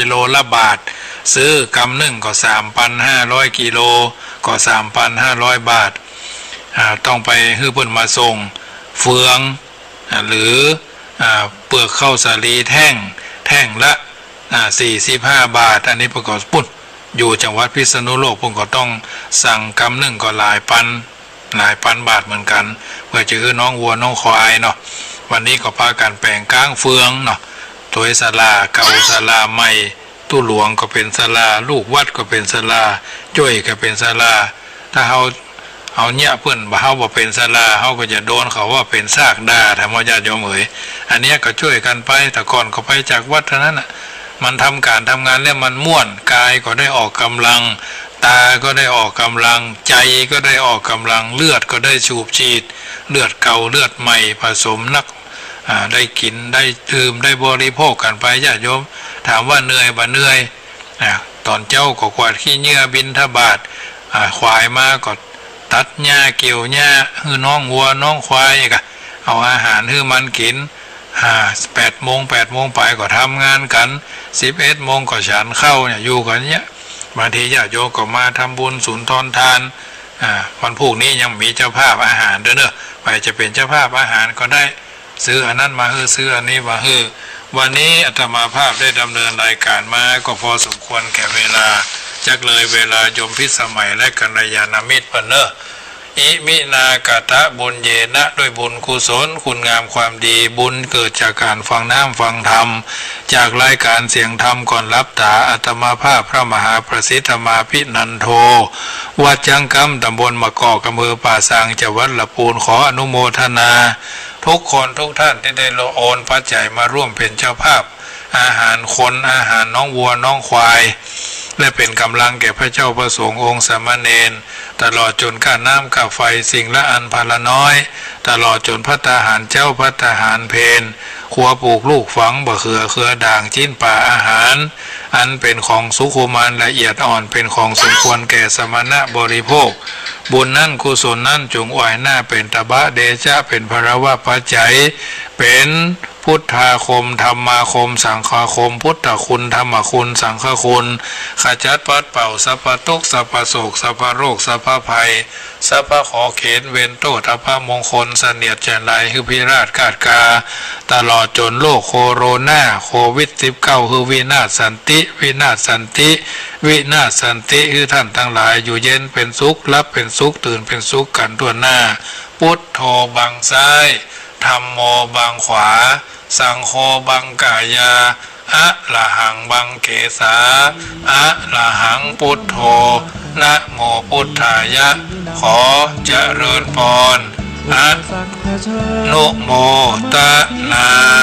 โลละบาทซื้อกำหนึ่งก็ 3,500 กิโลก็ 3,500 บาทต้องไปให้เพิ่นมาส่งเฟืองหรือเปลือกข้าวสาลีแท่งละ45 บาทอันนี้ประกอบปุ่นอยู่จังหวัดพิษณุโลกผมก็ต้องสั่งกำหนึ่งก็หลายพันบาทเหมือนกันเพื่อจะคือน้องวัวน้องควายเนาะวันนี้ก็พากันแปลงก้างเฟืองเนาะถวยศาลาเก่าศาลาใหม่ตู้หลวงก็เป็นศาลาลูกวัดก็เป็นศาลาจ้อยก็เป็นศาลาถ้าเอาเนี่ยเพื่อนบ่เฮาบ่เป็นศาลาเฮาก็จะโดนเขาว่าเป็นซากด่าธรรมญาติโยมอันนี้ก็ช่วยกันไปแต่ก่อนก็ไปจากวัดเท่านั้นน่ะมันทำงานแล้วมันม่วนกายก็ได้ออกกำลังตาก็ได้ออกกำลังใจก็ได้ออกกำลังเลือดก็ได้สูบฉีดเลือดเก่าเลือดใหม่ผสมนักได้กินได้ดื่มได้บริโภคกันไปญาติโยมถามว่าเหนื่อยบ่เหนื่อยตอนเจ้าก็กวาดขี้เหงื่อบิณฑบาตควายมาก็ตัดหญ้าเกี่ยวหญ้าให้น้องวัวน้องควายก็เอาอาหารให้มันกิน8 โมงไปก็ทำงานกัน11 โมงก็ฉันเข้าเนี่ยอยู่กันเนี้ยบางทีญาติโยมก็มาทำบุญสุนทรทานวันพรุ่งนี้ยังมีเจ้าภาพอาหารเด้อเนอะไปจะเป็นเจ้าภาพอาหารก็ได้ซื้ออันนั้นมาซื้ออันนี้มาวันนี้อาตมาภาพได้ดำเนินรายการมาก็พอสมควรแก่เวลาจักเลยเวลายมพิสมัยและกัลยาณมิตรเพิ่นเนอะอิมินากตะบุญเยนะด้วยบุญกุศลคุณงามความดีบุญเกิดจากการฟังน้ำฟังธรรมจากรายการเสียงธรรมก่อนรับตาอาตมาภาพพระมหาประสิทธมาพินันโทวัดจังกำตำบลมะกอกอำเภอป่าซางจังหวัดลำพูนขออนุโมทนาทุกคนทุกท่านที่ได้โอนปัจจัยมาร่วมเป็นเจ้าภาพอาหารคนอาหารน้องวัวน้องควายและเป็นกำลังแก่พระเจ้าประสงค์องค์สามเณรตลอดจนค่าน้ำค่าไฟสิ่งละอันพละน้อยตลอดจนภัตตาหารเจ้าภัตตาหารเพนขัวปลูกลูกฝังบะเขือด่างจิ้นป่าอาหารอันเป็นของสุขุมานละเอียดอ่อนเป็นของสมควรแก่สมณะบริโภคบุญนั่นกุศลนั่นจงอวยหน้าเป็นตบะเดชะเป็นภรวะปัจจัยเป็นพุทธาคมธรรมาคมสังฆาคมพุทธคุณธรรมคุณสังฆคุณขจัดปัดเป่าสัพพทุกข์สัพพโศกสัพพโรคสัพพภัยสัพพขอเขนเว้นโทษอภมงคลเสนียดจันไรฮือพิราชกาดกาตลอดจนโรคโคโรนาโควิด19คือวินาศสันติคือท่านทั้งหลายอยู่เย็นเป็นสุขรับเป็นสุขตื่นเป็นสุขกันทั่วหน้าพุทโธบังซ้ายธัมโมบังขวาสังโฆบังกายาอะระหังบังเกสาอะระหังพุทโธนะโมพุทธายะขอเจริญพรอะนุโมตะนา